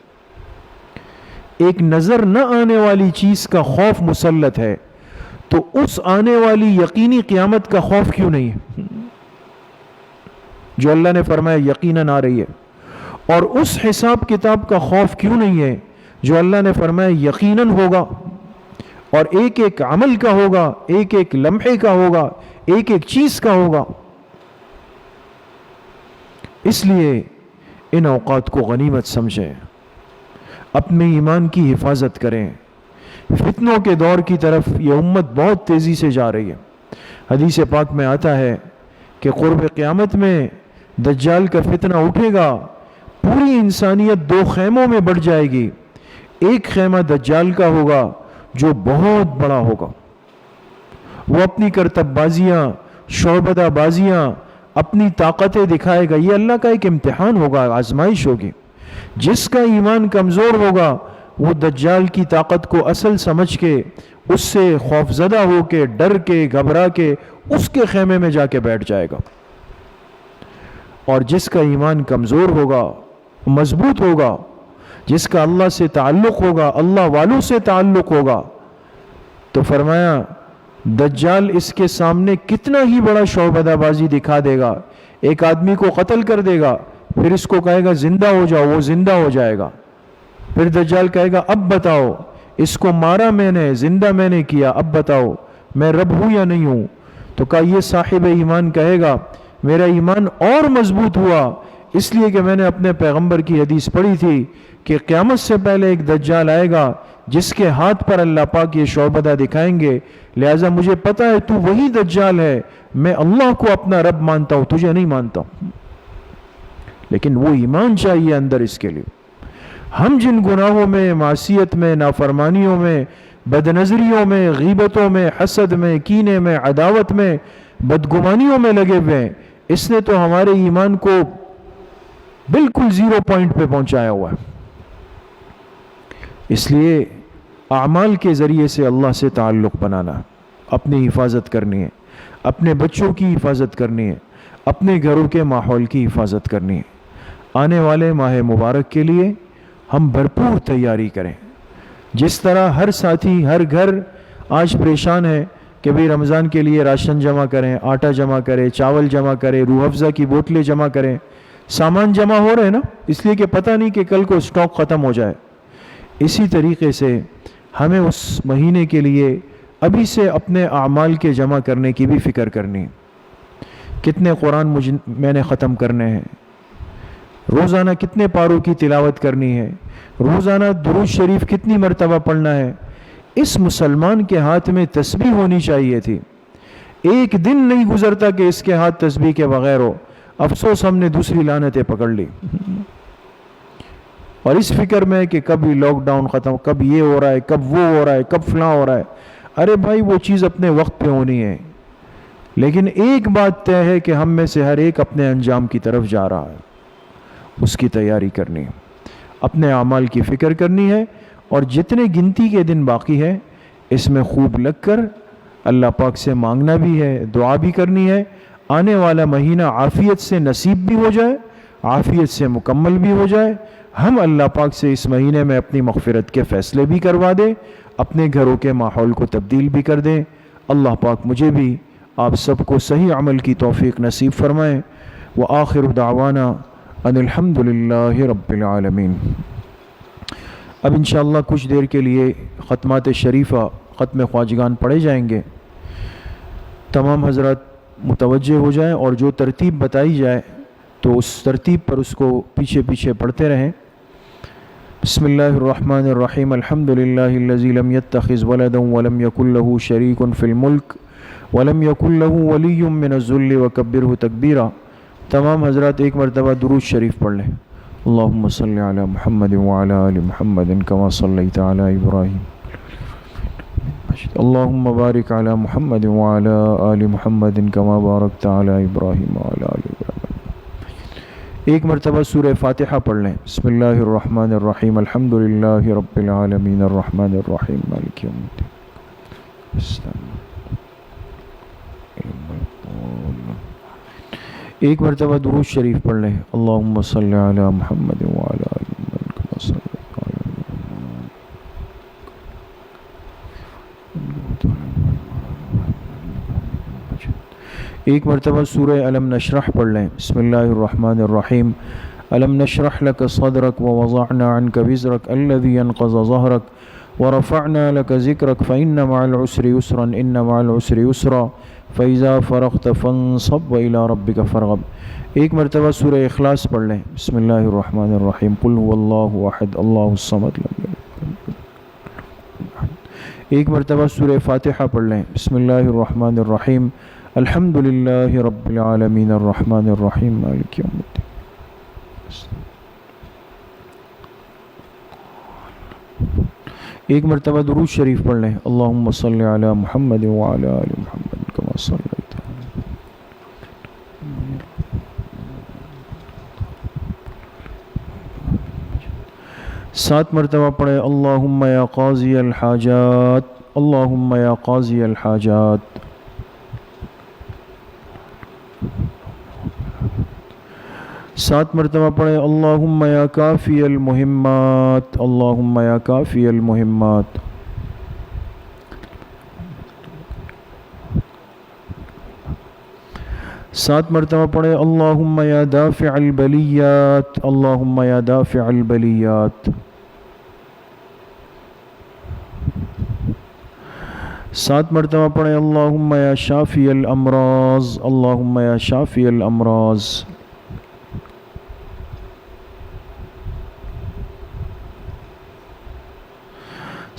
ایک نظر نہ آنے والی چیز کا خوف مسلط ہے, تو اس آنے والی یقینی قیامت کا خوف کیوں نہیں ہے جو اللہ نے فرمایا یقیناً آ رہی ہے؟ اور اس حساب کتاب کا خوف کیوں نہیں ہے جو اللہ نے فرمایا یقیناً ہوگا, اور ایک ایک عمل کا ہوگا, ایک ایک لمحے کا ہوگا, ایک ایک چیز کا ہوگا. اس لیے ان اوقات کو غنیمت سمجھیں, اپنے ایمان کی حفاظت کریں. فتنوں کے دور کی طرف یہ امت بہت تیزی سے جا رہی ہے. حدیث پاک میں آتا ہے کہ قرب قیامت میں دجال کا فتنہ اٹھے گا، پوری انسانیت دو خیموں میں بٹ جائے گی. ایک خیمہ دجال کا ہوگا جو بہت بڑا ہوگا، وہ اپنی کرتب بازیاں، شعبدہ بازیاں، اپنی طاقتیں دکھائے گا. یہ اللہ کا ایک امتحان ہوگا، آزمائش ہوگی. جس کا ایمان کمزور ہوگا وہ دجال کی طاقت کو اصل سمجھ کے، اس سے خوفزدہ ہو کے، ڈر کے، گھبرا کے اس کے خیمے میں جا کے بیٹھ جائے گا. اور جس کا ایمان کمزور ہوگا، مضبوط ہوگا، جس کا اللہ سے تعلق ہوگا، اللہ والوں سے تعلق ہوگا، تو فرمایا دجال اس کے سامنے کتنا ہی بڑا شعبدہ بازی دکھا دے گا. ایک آدمی کو قتل کر دے گا، پھر اس کو کہے گا زندہ ہو جاؤ، وہ زندہ ہو جائے گا. پھر دجال کہے گا اب بتاؤ، اس کو مارا میں نے، زندہ میں نے کیا، اب بتاؤ میں رب ہوں یا نہیں ہوں. تو کہا یہ صاحب ایمان کہے گا میرا ایمان اور مضبوط ہوا اس لیے کہ میں نے اپنے پیغمبر کی حدیث پڑھی تھی کہ قیامت سے پہلے ایک دجال آئے گا جس کے ہاتھ پر اللہ پاک یہ شعبدہ دکھائیں گے، لہٰذا مجھے پتا ہے تو وہی دجال ہے، میں اللہ کو اپنا رب مانتا ہوں، تجھے نہیں مانتا ہوں. لیکن وہ ایمان چاہیے اندر اس کے لیے. ہم جن گناہوں میں، معصیت میں، نافرمانیوں میں، بدنظریوں میں، غیبتوں میں، حسد میں، کینے میں، عداوت میں، بدگمانیوں میں لگے ہوئے ہیں، اس نے تو ہمارے ایمان کو بالکل 0 پوائنٹ پہ پہنچایا ہوا ہے. اس لیے اعمال کے ذریعے سے اللہ سے تعلق بنانا، اپنی حفاظت کرنی ہے، اپنے بچوں کی حفاظت کرنی ہے، اپنے گھروں کے ماحول کی حفاظت کرنی ہے. آنے والے ماہ مبارک کے لیے ہم بھرپور تیاری کریں. جس طرح ہر ساتھی، ہر گھر آج پریشان ہے کہ بھئی رمضان کے لیے راشن جمع کریں، آٹا جمع کریں، چاول جمع کریں، روح افزا کی بوتلیں جمع کریں. سامان جمع ہو رہے ہیں نا، اس لیے کہ پتہ نہیں کہ کل کو سٹاک ختم ہو جائے. اسی طریقے سے ہمیں اس مہینے کے لیے ابھی سے اپنے اعمال کے جمع کرنے کی بھی فکر کرنی. کتنے قرآن میں نے ختم کرنے ہیں، روزانہ کتنے پاروں کی تلاوت کرنی ہے، روزانہ درود شریف کتنی مرتبہ پڑھنا ہے. اس مسلمان کے ہاتھ میں تسبیح ہونی چاہیے تھی. ایک دن نہیں گزرتا کہ اس کے ہاتھ تسبیح کے بغیر ہو. افسوس ہم نے دوسری لعنتیں پکڑ لی، اور اس فکر میں کہ کب لاک ڈاؤن ختم، کب یہ ہو رہا ہے، کب وہ ہو رہا ہے، کب فلاں ہو رہا ہے. ارے بھائی وہ چیز اپنے وقت پہ ہونی ہے. لیکن ایک بات طے ہے کہ ہم میں سے ہر ایک اپنے انجام کی طرف جا رہا ہے، اس کی تیاری کرنی ہے، اپنے اعمال کی فکر کرنی ہے. اور جتنے گنتی کے دن باقی ہے اس میں خوب لگ کر اللہ پاک سے مانگنا بھی ہے، دعا بھی کرنی ہے. آنے والا مہینہ عافیت سے نصیب بھی ہو جائے، عافیت سے مکمل بھی ہو جائے. ہم اللہ پاک سے اس مہینے میں اپنی مغفرت کے فیصلے بھی کروا دیں، اپنے گھروں کے ماحول کو تبدیل بھی کر دیں. اللہ پاک مجھے بھی آپ سب کو صحیح عمل کی توفیق نصیب فرمائیں. وآخر دعوانا ان الحمد للہ رب العالمین. اب انشاءاللہ کچھ دیر کے لیے ختمات شریفہ، ختم خواجگان پڑھے جائیں گے. تمام حضرات متوجہ ہو جائیں اور جو ترتیب بتائی جائے تو اس ترتیب پر اس کو پیچھے پیچھے پڑھتے رہیں. بسم اللہ الرحمن الرحیم. الحمد للہ الذی لم یتخذ ولدا ولم یکن له شریک فی الملک ولم یکن له ولی من الذل وکبرہ تکبیرا. تمام حضرات ایک مرتبہ درود شریف پڑھ لیں. اللہم صلی علی محمد وعلی آل محمد کما صلیت علی ابراہیم. اللہم بارک علی محمد وعلی آل محمد کما بارکت علی ابراہیم وعلی آل ابراہیم. ایک مرتبہ سورہ فاتحہ پڑھ لیں. بسم اللہ الرحمن الرحیم. الحمد للہ رب العالمین الرحمن الرحیم مالک یوم الدین. ایک مرتبہ درود شریف پڑھ لیں. اللہم صلی علی محمد وعلی آل محمد کما صلیت علی ایک مرتبہ سورہ علم نشرح پڑھ لیں. بسم اللہ الرحمن الرحیم. علم نشرح لک صدرک ووضعنا عنک وزرک الذی انقض ظہرک ورفعنا لک ذکرک فإن مع العسر یسرا ان مع العسر یسرا فإذا فرغت فانصب وإلى ربک فرغب. ایک مرتبہ سورہ اخلاص پڑھ لیں. بسم اللہ الرحمن الرحیم. قل هو اللہ احد اللہ الصمد لم یلد. ایک مرتبہ سورہ فاتحہ پڑھ لیں. بسم اللہ الرحمن الرحیم. الحمد للہ رب العالمین الرحمن الرحیم مالک یوم الدین. ایک مرتبہ درود شریف پڑھ لیں. اللہم صلی علی محمد وعلی آل محمد کما صلیت. سات مرتبہ پڑھے. اللہم یا قاضی الحاجات، اللہم یا قاضی الحاجات. سات مرتبہ پڑھے. اللہم یا کافی المہمات، اللہم یا کافی المہمات. سات مرتبہ پڑھے. اللہم یا دافع البلیات، اللہم یا دافع البلیات. سات مرتبہ پڑھے. اللہم یا شافی الامراض، اللہم یا شافی الامراض.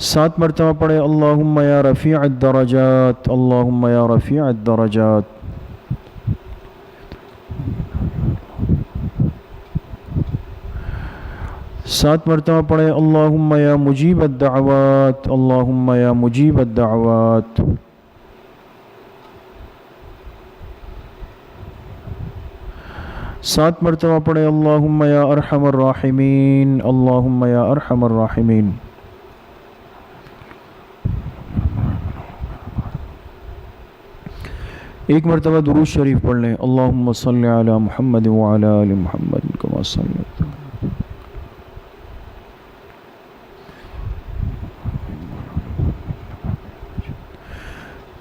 سات مرتبہ پڑھے. اللہم یا رفیع الدرجات، اللہم یا رفیع الدرجات. سات مرتبہ پڑھے. اللہم یا مجیب الدعوات، اللہم یا مجیب الدعوات. سات مرتبہ پڑھے. اللہم یا ارحم الراحمین، اللہم یا ارحم الراحمین. ایک مرتبہ درود شریف پڑھ لیں. اللہم صلی علی محمد وعلی آل محمد کما صلیت.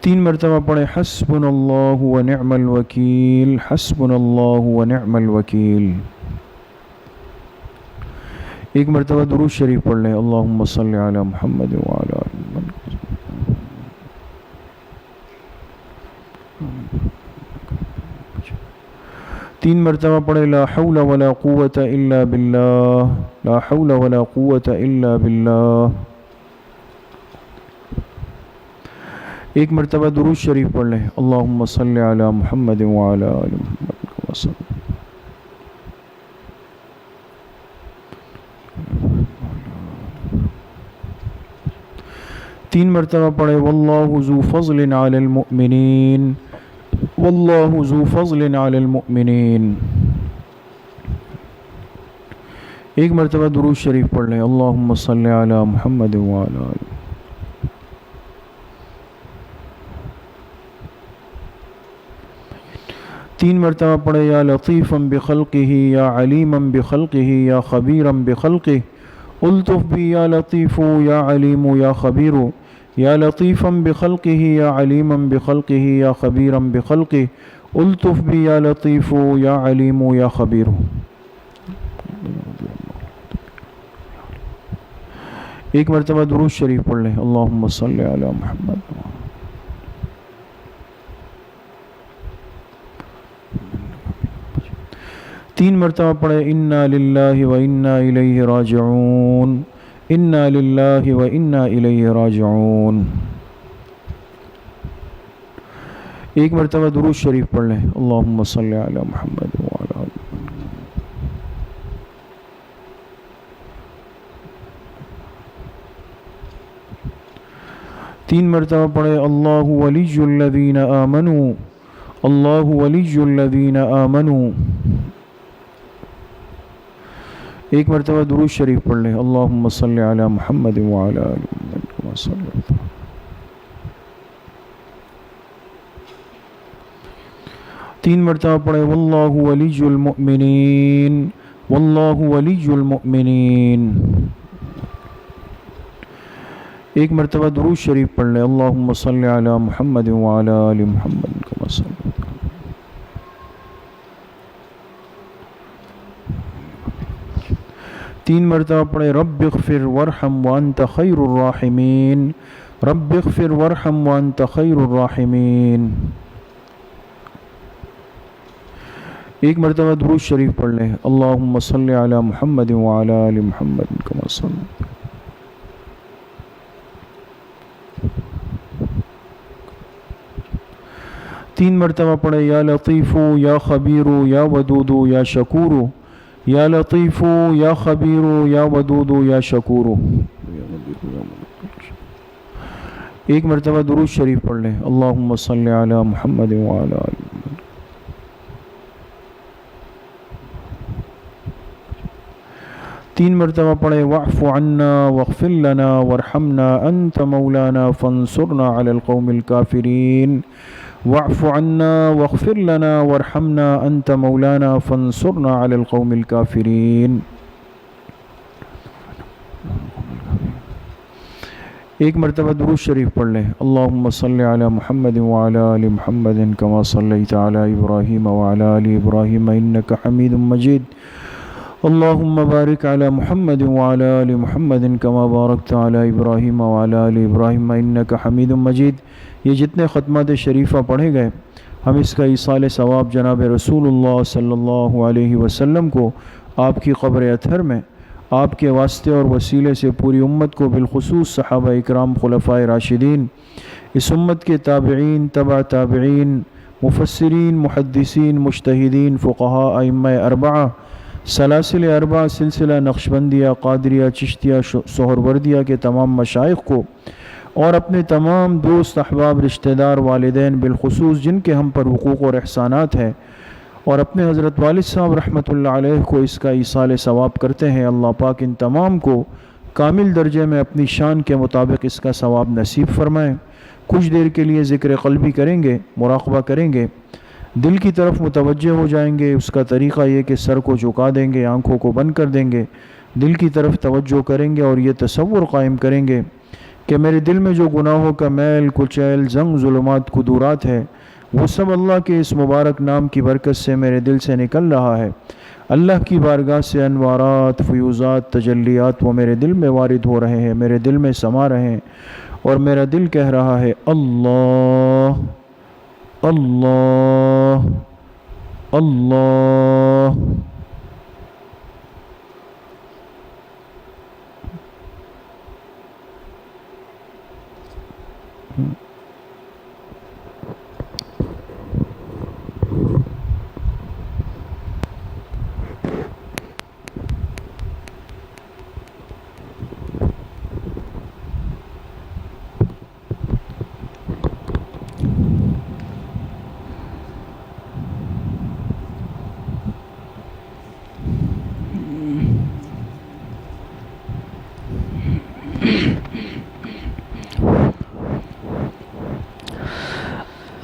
تین مرتبہ پڑھیں. حسبنا اللہ ونعم الوکیل، حسبنا اللہ ونعم الوکیل. ایک مرتبہ درود شریف پڑھ لیں. اللہم صلی علی محمد وعلی آل محمد. تین مرتبہ پڑھے. لا حول ولا قوة الا باللہ، لا حول ولا قوة الا باللہ. ایک مرتبہ درود شریف پڑھ لیں. اللہم صلی علی محمد وعلی آل محمد وسلم. تین مرتبہ پڑھے. واللہ ذو فضل علی المؤمنین، واللہ ذو فضل علی المؤمنین. ایک مرتبہ درود شریف پڑھ لیں. اللہم صلی علی محمد وعلی آل. تین مرتبہ پڑھے. یا لطیفا بخلقہ یا علیما بخلقہ یا خبیرا بخلقہ. الطف بی یا لطیف یا علیم یا خبیر. یا لطیفا بخلقہ یا علیما بخلقہ یا خبیرا بخلقہ. الطف بی یا لطیف یا علیم یا خبیر. ایک مرتبہ درود شریف پڑھ لیں. اللہم صلی علی محمد. تین مرتبہ پڑھے. انا للہ و انا الیہ راجعون، انا للہ و انا الیہ راجعون. ایک مرتبہ درود شریف پڑھ لیں. اللہم صلی علی محمد وعلی آل. تین مرتبہ پڑھے. اللہ ولی الذین آمنوا، اللہ ولی الذین آمنوا. ایک مرتبہ درود شریف پڑھ لیں. اللہم صلی علی محمد وعلی آل محمد کما صلیت. تین مرتبہ پڑھے. واللہ ولی المؤمنین، واللہ ولی المؤمنین. ایک مرتبہ درود شریف پڑھ لیں. اللہم صلی علی محمد وعلی آل محمد کما صلیت. تین مرتبہ پڑھے. رب اغفر وارحم وانت خیر الراحمین، رب اغفر وارحم وانت خیر الراحمین. ایک مرتبہ درود شریف پڑھ لیں. اللہم صلی علی محمد وعلی آل محمد کما صلیت. 3 مرتبہ پڑھے یا لطیفو یا خبیرو یا ودودو یا شکورو، یا لطیفو یا خبیرو یا ودودو یا شکورو۔ ایک مرتبہ درود شریف پڑھ لیں، اللہم صلی علی محمد وعلی آل محمد۔ 3 مرتبہ پڑھے واعف عنا واغفر لنا وارحمنا انت مولانا فانصرنا علی القوم الکافرین، واعف عنا واغفر لنا وارحمنا انت مولانا فانصرنا علی القوم الکافرین۔ ایک مرتبہ درود شریف پڑھ لیں، اللہم صلی علی محمد وعلی آل محمد کما صلیت علی ابراہیم وعلی آل ابراہیم انک حمید مجید، اللہم بارک علی محمد وعلی آل محمد کما بارکت علی ابراہیم وعلی آل ابراہیم انک حمید مجید۔ یہ جتنے ختمات شریفہ پڑھے گئے، ہم اس کا ایصال ثواب جناب رسول اللہ صلی اللہ علیہ وسلم کو آپ کی قبر اطہر میں آپ کے واسطے اور وسیلے سے پوری امت کو، بالخصوص صحابہ اکرام خلفائے راشدین، اس امت کے تابعین، تبع تابعین، مفسرین، محدثین، مجتہدین، فقہاء، ائمہ اربعہ، سلاسل اربعہ، سلسلہ نقشبندیہ، قادریہ، چشتیہ، سہروردیہ کے تمام مشائخ کو، اور اپنے تمام دوست، احباب، رشتہ دار، والدین بالخصوص جن کے ہم پر حقوق اور احسانات ہیں، اور اپنے حضرت والد صاحب رحمۃ اللہ علیہ کو اس کا ایصال ثواب کرتے ہیں۔ اللہ پاک ان تمام کو کامل درجے میں اپنی شان کے مطابق اس کا ثواب نصیب فرمائیں۔ کچھ دیر کے لیے ذکر قلبی کریں گے، مراقبہ کریں گے، دل کی طرف متوجہ ہو جائیں گے۔ اس کا طریقہ یہ کہ سر کو جھکا دیں گے، آنکھوں کو بند کر دیں گے، دل کی طرف توجہ کریں گے اور یہ تصور قائم کریں گے کہ میرے دل میں جو گناہوں کا میل، کچیل، زنگ، ظلمات، قدورات ہے، وہ سب اللہ کے اس مبارک نام کی برکت سے میرے دل سے نکل رہا ہے۔ اللہ کی بارگاہ سے انوارات، فیوزات، تجلیات وہ میرے دل میں وارد ہو رہے ہیں، میرے دل میں سما رہے ہیں، اور میرا دل کہہ رہا ہے اللہ اللہ اللہ۔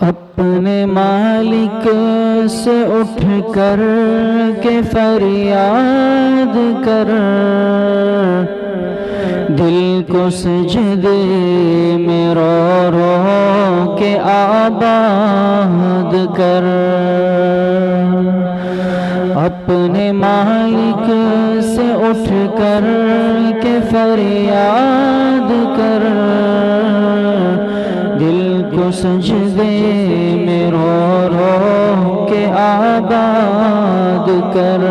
اپنے مالک سے اٹھ کر کے فریاد کر، دل کو سجدے میں رو رو کے آباد کر، اپنے مالک سے اٹھ کر کے فریاد کر، دل کو سجدے میں رو رو کے آباد کر،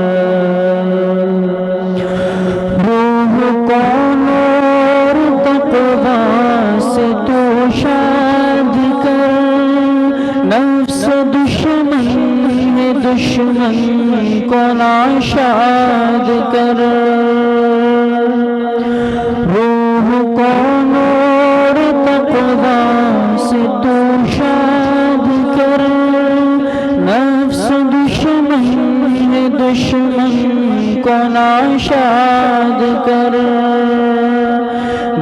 روح کو نور تقویٰ سے تو شاد کر، نفس دشمن ہے دشمن کو ناشاد کر، روح کو نور تقویٰ سے تو شاد کر، نفس دشمن ہے دشمن کو ناشاد کر،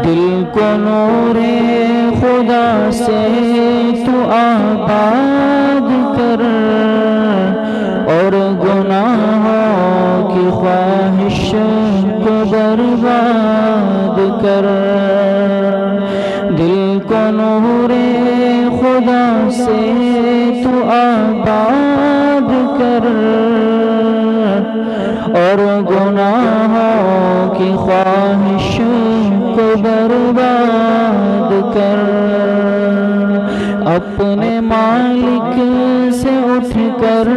دل کو نور خدا سے تو آباد کر، اور گناہوں کی خواہش کو برباد کر، دل کو نور خدا سے تو آباد کر، اور گناہوں کی خواہش کو برباد کر، اپنے مالک سے اٹھ کر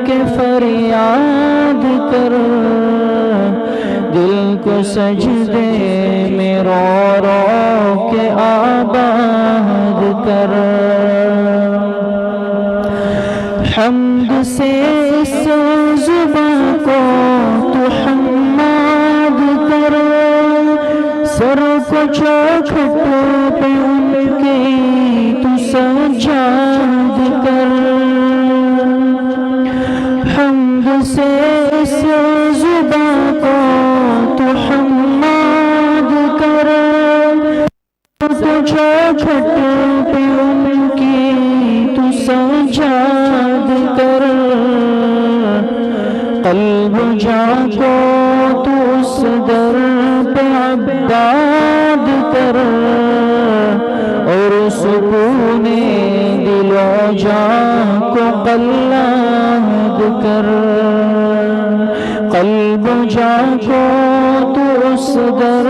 کے فریاد کر، دل کو سجدے میں رو رو کے آباد کر، چوکھٹ پہ ان کی تو سجاد کر، حمد سے اس زباں کو تو حماد کر، تو چوکھٹ پہ ان کی تو سجاد کر، قلب جا کو تو اس در پہ عباد کر، اور سکون دل و جاں کو قلاد کر، قلب جا کو تو اس در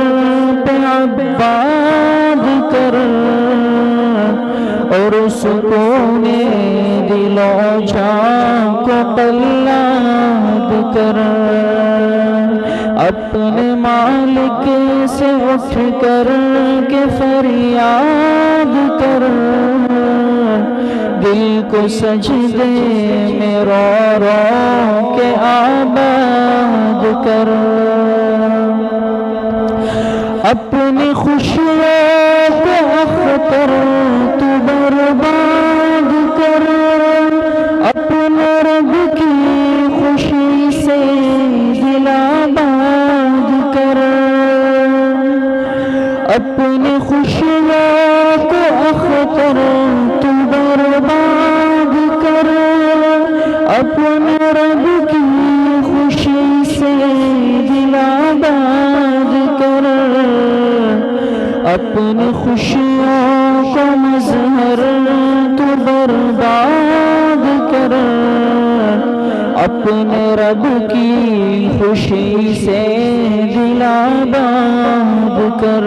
پہ عباد کر، اور سکون دل و جاں کو قلاد کر، اپنے مالک سے اٹھ کر کے فریاد کر، دل کو سجدے میں رو رو کے آباد کر، اپنی خوشیوں کو اختر تو برباد کر، اپنے رب کی خوشی سے دل آباد کر، اپنی خوشیوں کو اختر تو برباد کر، اپنے رب کی خوشی سے دل آباد کر، اپنی خوشیوں کو مظہر تو برباد کر، اپنے رب کی خوشی سے دل آباد کر،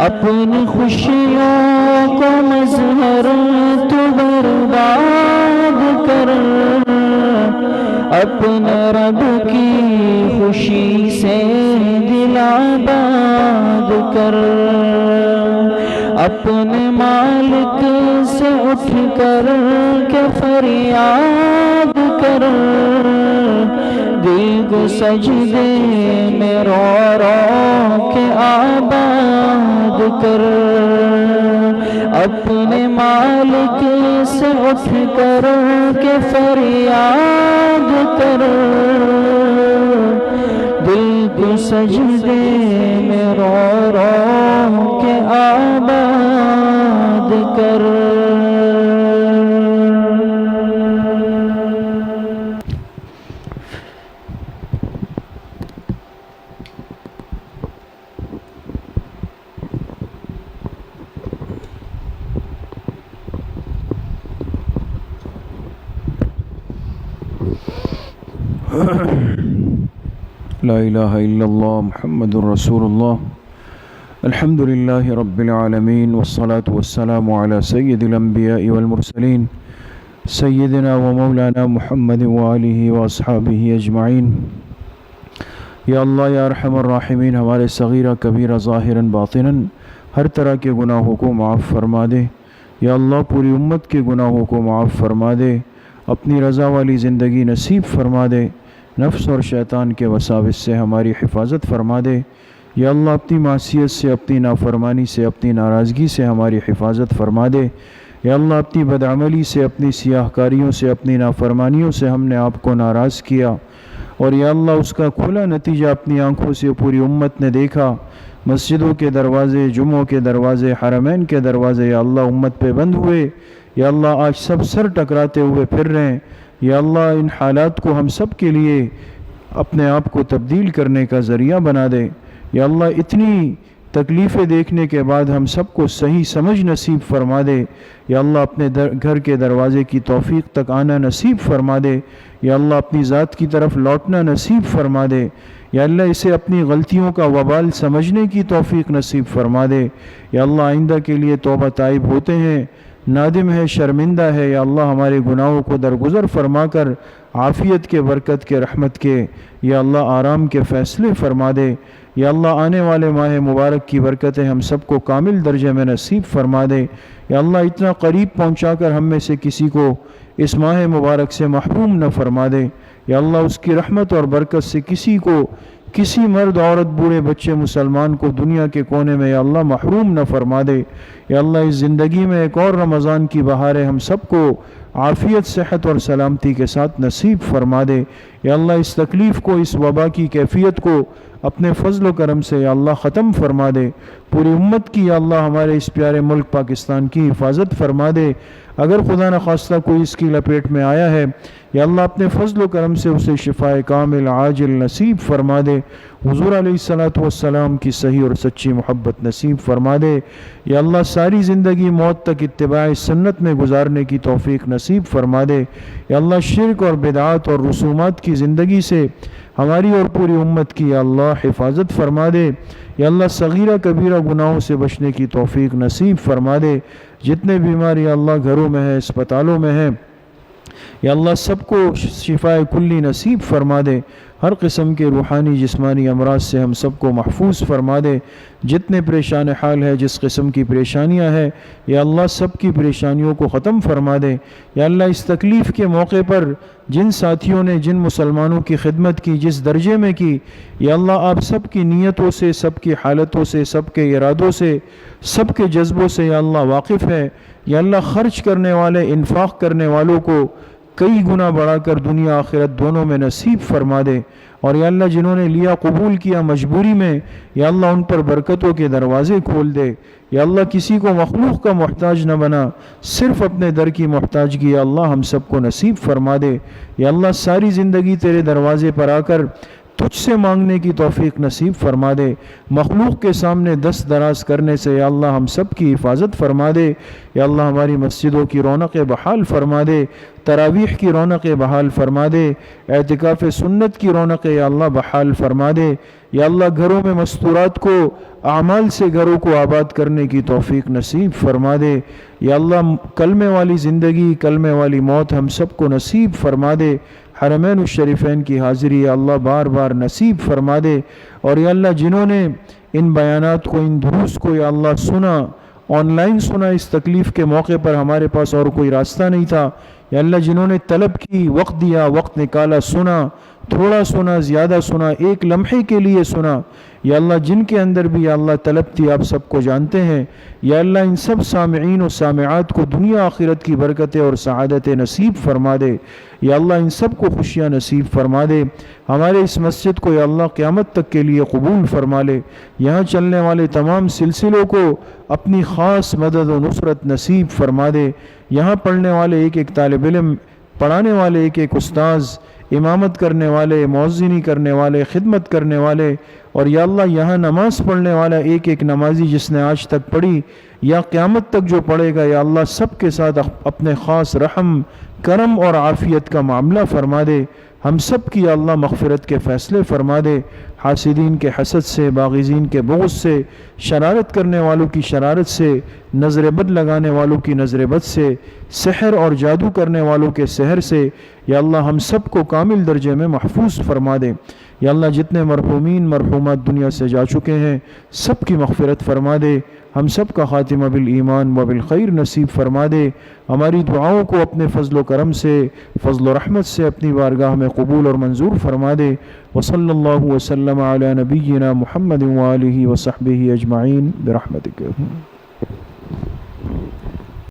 اپنی خوشیوں کو مظہر تو برباد کر، اپنے رب کی خوشی سے دل آباد کر، اپنے مالک سے اٹھ کر کے فریاد کر، دل کو سجدے میں رو رو کے آباد کر، اپنے مالک سے اٹھ کر کے فریاد کر، دل کو سجدے میں رو رو کے آباد کر۔ لا الہ الا اللہ محمد رسول اللہ، الحمدللہ رب العالمین، والصلاة والسلام علی سید الانبیاء والمرسلین، سیدنا و مولانا محمد وآلہ واصحابہ اجمعین۔ یا اللہ یا ارحم الراحمین، ہمارے صغیرہ کبیرہ ظاہراً باطناً ہر طرح کے گناہوں کو معاف فرما دے۔ یا اللہ پوری امت کے گناہوں کو معاف فرما دے، اپنی رضا والی زندگی نصیب فرما دے، نفس اور شیطان کے وساوس سے ہماری حفاظت فرما دے۔ یا اللہ اپنی معصیت سے، اپنی نافرمانی سے، اپنی ناراضگی سے ہماری حفاظت فرما دے۔ یا اللہ اپنی بدعملی سے، اپنی سیاہ کاریوں سے، اپنی نافرمانیوں سے ہم نے آپ کو ناراض کیا، اور یا اللہ اس کا کھلا نتیجہ اپنی آنکھوں سے پوری امت نے دیکھا۔ مسجدوں کے دروازے، جمعوں کے دروازے، حرمین کے دروازے یا اللہ امت پہ بند ہوئے۔ یا اللہ آج سب سر ٹکراتے ہوئے پھر رہے ہیں۔ یا اللہ ان حالات کو ہم سب کے لیے اپنے آپ کو تبدیل کرنے کا ذریعہ بنا دے۔ یا اللہ اتنی تکلیفیں دیکھنے کے بعد ہم سب کو صحیح سمجھ نصیب فرما دے۔ یا اللہ اپنے گھر کے دروازے کی توفیق تک آنا نصیب فرما دے۔ یا اللہ اپنی ذات کی طرف لوٹنا نصیب فرما دے۔ یا اللہ اسے اپنی غلطیوں کا وبال سمجھنے کی توفیق نصیب فرما دے۔ یا اللہ آئندہ کے لیے توبہ طائب ہوتے ہیں، نادم ہے، شرمندہ ہے۔ یا اللہ ہمارے گناہوں کو درگزر فرما کر عافیت کے، برکت کے، رحمت کے، یا اللہ آرام کے فیصلے فرما دے۔ یا اللہ آنے والے ماہ مبارک کی برکتیں ہم سب کو کامل درجے میں نصیب فرما دے۔ یا اللہ اتنا قریب پہنچا کر ہم میں سے کسی کو اس ماہ مبارک سے محروم نہ فرما دے۔ یا اللہ اس کی رحمت اور برکت سے کسی کو کسی مرد عورت بوڑھے بچے مسلمان کو دنیا کے کونے میں یا اللہ محروم نہ فرما دے۔ یا اللہ اس زندگی میں ایک اور رمضان کی بہاریں ہم سب کو عافیت، صحت اور سلامتی کے ساتھ نصیب فرما دے۔ یا اللہ اس تکلیف کو، اس وبا کی کیفیت کو اپنے فضل و کرم سے یا اللہ ختم فرما دے۔ پوری امت کی یا اللہ ہمارے اس پیارے ملک پاکستان کی حفاظت فرما دے۔ اگر خدا نخواستہ کوئی اس کی لپیٹ میں آیا ہے یا اللہ اپنے فضل و کرم سے اسے شفاء کامل عاجل نصیب فرما دے۔ حضور علیہ السلام کی صحیح اور سچی محبت نصیب فرما دے۔ یا اللہ ساری زندگی موت تک اتباع سنت میں گزارنے کی توفیق نصیب فرما دے۔ یا اللہ شرک اور بدعات اور رسومات کی زندگی سے ہماری اور پوری امت کی یا اللہ حفاظت فرما دے۔ یا اللہ صغیرہ کبیرہ گناہوں سے بچنے کی توفیق نصیب فرما دے۔ جتنے بیماری یا اللہ گھروں میں ہیں، اسپتالوں میں ہیں، یا اللہ سب کو شفاء کلی نصیب فرما دے۔ ہر قسم کے روحانی جسمانی امراض سے ہم سب کو محفوظ فرما دے۔ جتنے پریشان حال ہے، جس قسم کی پریشانیاں ہیں، یا اللہ سب کی پریشانیوں کو ختم فرما دے۔ یا اللہ اس تکلیف کے موقع پر جن ساتھیوں نے جن مسلمانوں کی خدمت کی، جس درجے میں کی، یا اللہ آپ سب کی نیتوں سے، سب کی حالتوں سے، سب کے ارادوں سے، سب کے جذبوں سے یا اللہ واقف ہے۔ یا اللہ خرچ کرنے والے، انفاق کرنے والوں کو کئی گنا بڑھا کر دنیا آخرت دونوں میں نصیب فرما دے۔ اور یا اللہ جنہوں نے لیا، قبول کیا مجبوری میں، یا اللہ ان پر برکتوں کے دروازے کھول دے۔ یا اللہ کسی کو مخلوق کا محتاج نہ بنا، صرف اپنے در کی محتاجگی یا اللہ ہم سب کو نصیب فرما دے۔ یا اللہ ساری زندگی تیرے دروازے پر آ کر تجھ سے مانگنے کی توفیق نصیب فرما دے۔ مخلوق کے سامنے دست دراز کرنے سے یا اللہ ہم سب کی حفاظت فرما دے۔ یا اللہ ہماری مسجدوں کی رونقیں بحال فرما دے، تراویح کی رونقیں بحال فرما دے، اعتکاف سنت کی رونقیں یا اللہ بحال فرما دے۔ یا اللہ گھروں میں مستورات کو، اعمال سے گھروں کو آباد کرنے کی توفیق نصیب فرما دے۔ یا اللہ کلمے والی زندگی، کلمے والی موت ہم سب کو نصیب فرما دے۔ حرمین الشریفین کی حاضری یا اللہ بار بار نصیب فرما دے۔ اور یا اللہ جنہوں نے ان بیانات کو، ان دروس کو یا اللہ سنا، آن لائن سنا، اس تکلیف کے موقع پر ہمارے پاس اور کوئی راستہ نہیں تھا، یا اللہ جنہوں نے طلب کی، وقت دیا، وقت نکالا، سنا، تھوڑا سنا، زیادہ سنا، ایک لمحے کے لیے سنا، یا اللہ جن کے اندر بھی یا اللہ طلب تھی آپ سب کو جانتے ہیں۔ یا اللہ ان سب سامعین و سامعات کو دنیا آخرت کی برکتیں اور سعادتیں نصیب فرما دے۔ یا اللہ ان سب کو خوشیاں نصیب فرما دے۔ ہمارے اس مسجد کو یا اللہ قیامت تک کے لیے قبول فرما لے۔ یہاں چلنے والے تمام سلسلوں کو اپنی خاص مدد و نصرت نصیب فرما دے۔ یہاں پڑھنے والے ایک ایک طالب علم، پڑھانے والے ایک ایک استاذ، امامت کرنے والے، مؤذنی کرنے والے، خدمت کرنے والے، اور یا اللہ یہاں نماز پڑھنے والا ایک ایک نمازی جس نے آج تک پڑھی یا قیامت تک جو پڑھے گا، یا اللہ سب کے ساتھ اپنے خاص رحم، کرم اور عافیت کا معاملہ فرما دے۔ ہم سب کی یا اللہ مغفرت کے فیصلے فرما دے۔ حاسدین کے حسد سے، باغزین کے بغض سے، شرارت کرنے والوں کی شرارت سے، نظر بد لگانے والوں کی نظر بد سے، سحر اور جادو کرنے والوں کے سحر سے یا اللہ ہم سب کو کامل درجے میں محفوظ فرما دے۔ یا اللہ جتنے مرحومین مرحومات دنیا سے جا چکے ہیں سب کی مغفرت فرما دے۔ ہم سب کا خاتمہ بالایمان و بالخیر نصیب فرما دے۔ ہماری دعاؤں کو اپنے فضل و کرم سے، فضل و رحمت سے اپنی بارگاہ میں قبول اور منظور فرما دے۔ وصلی اللہ وسلم علی نبینا محمد وآلہ وصحبہ اجمعین برحمتک۔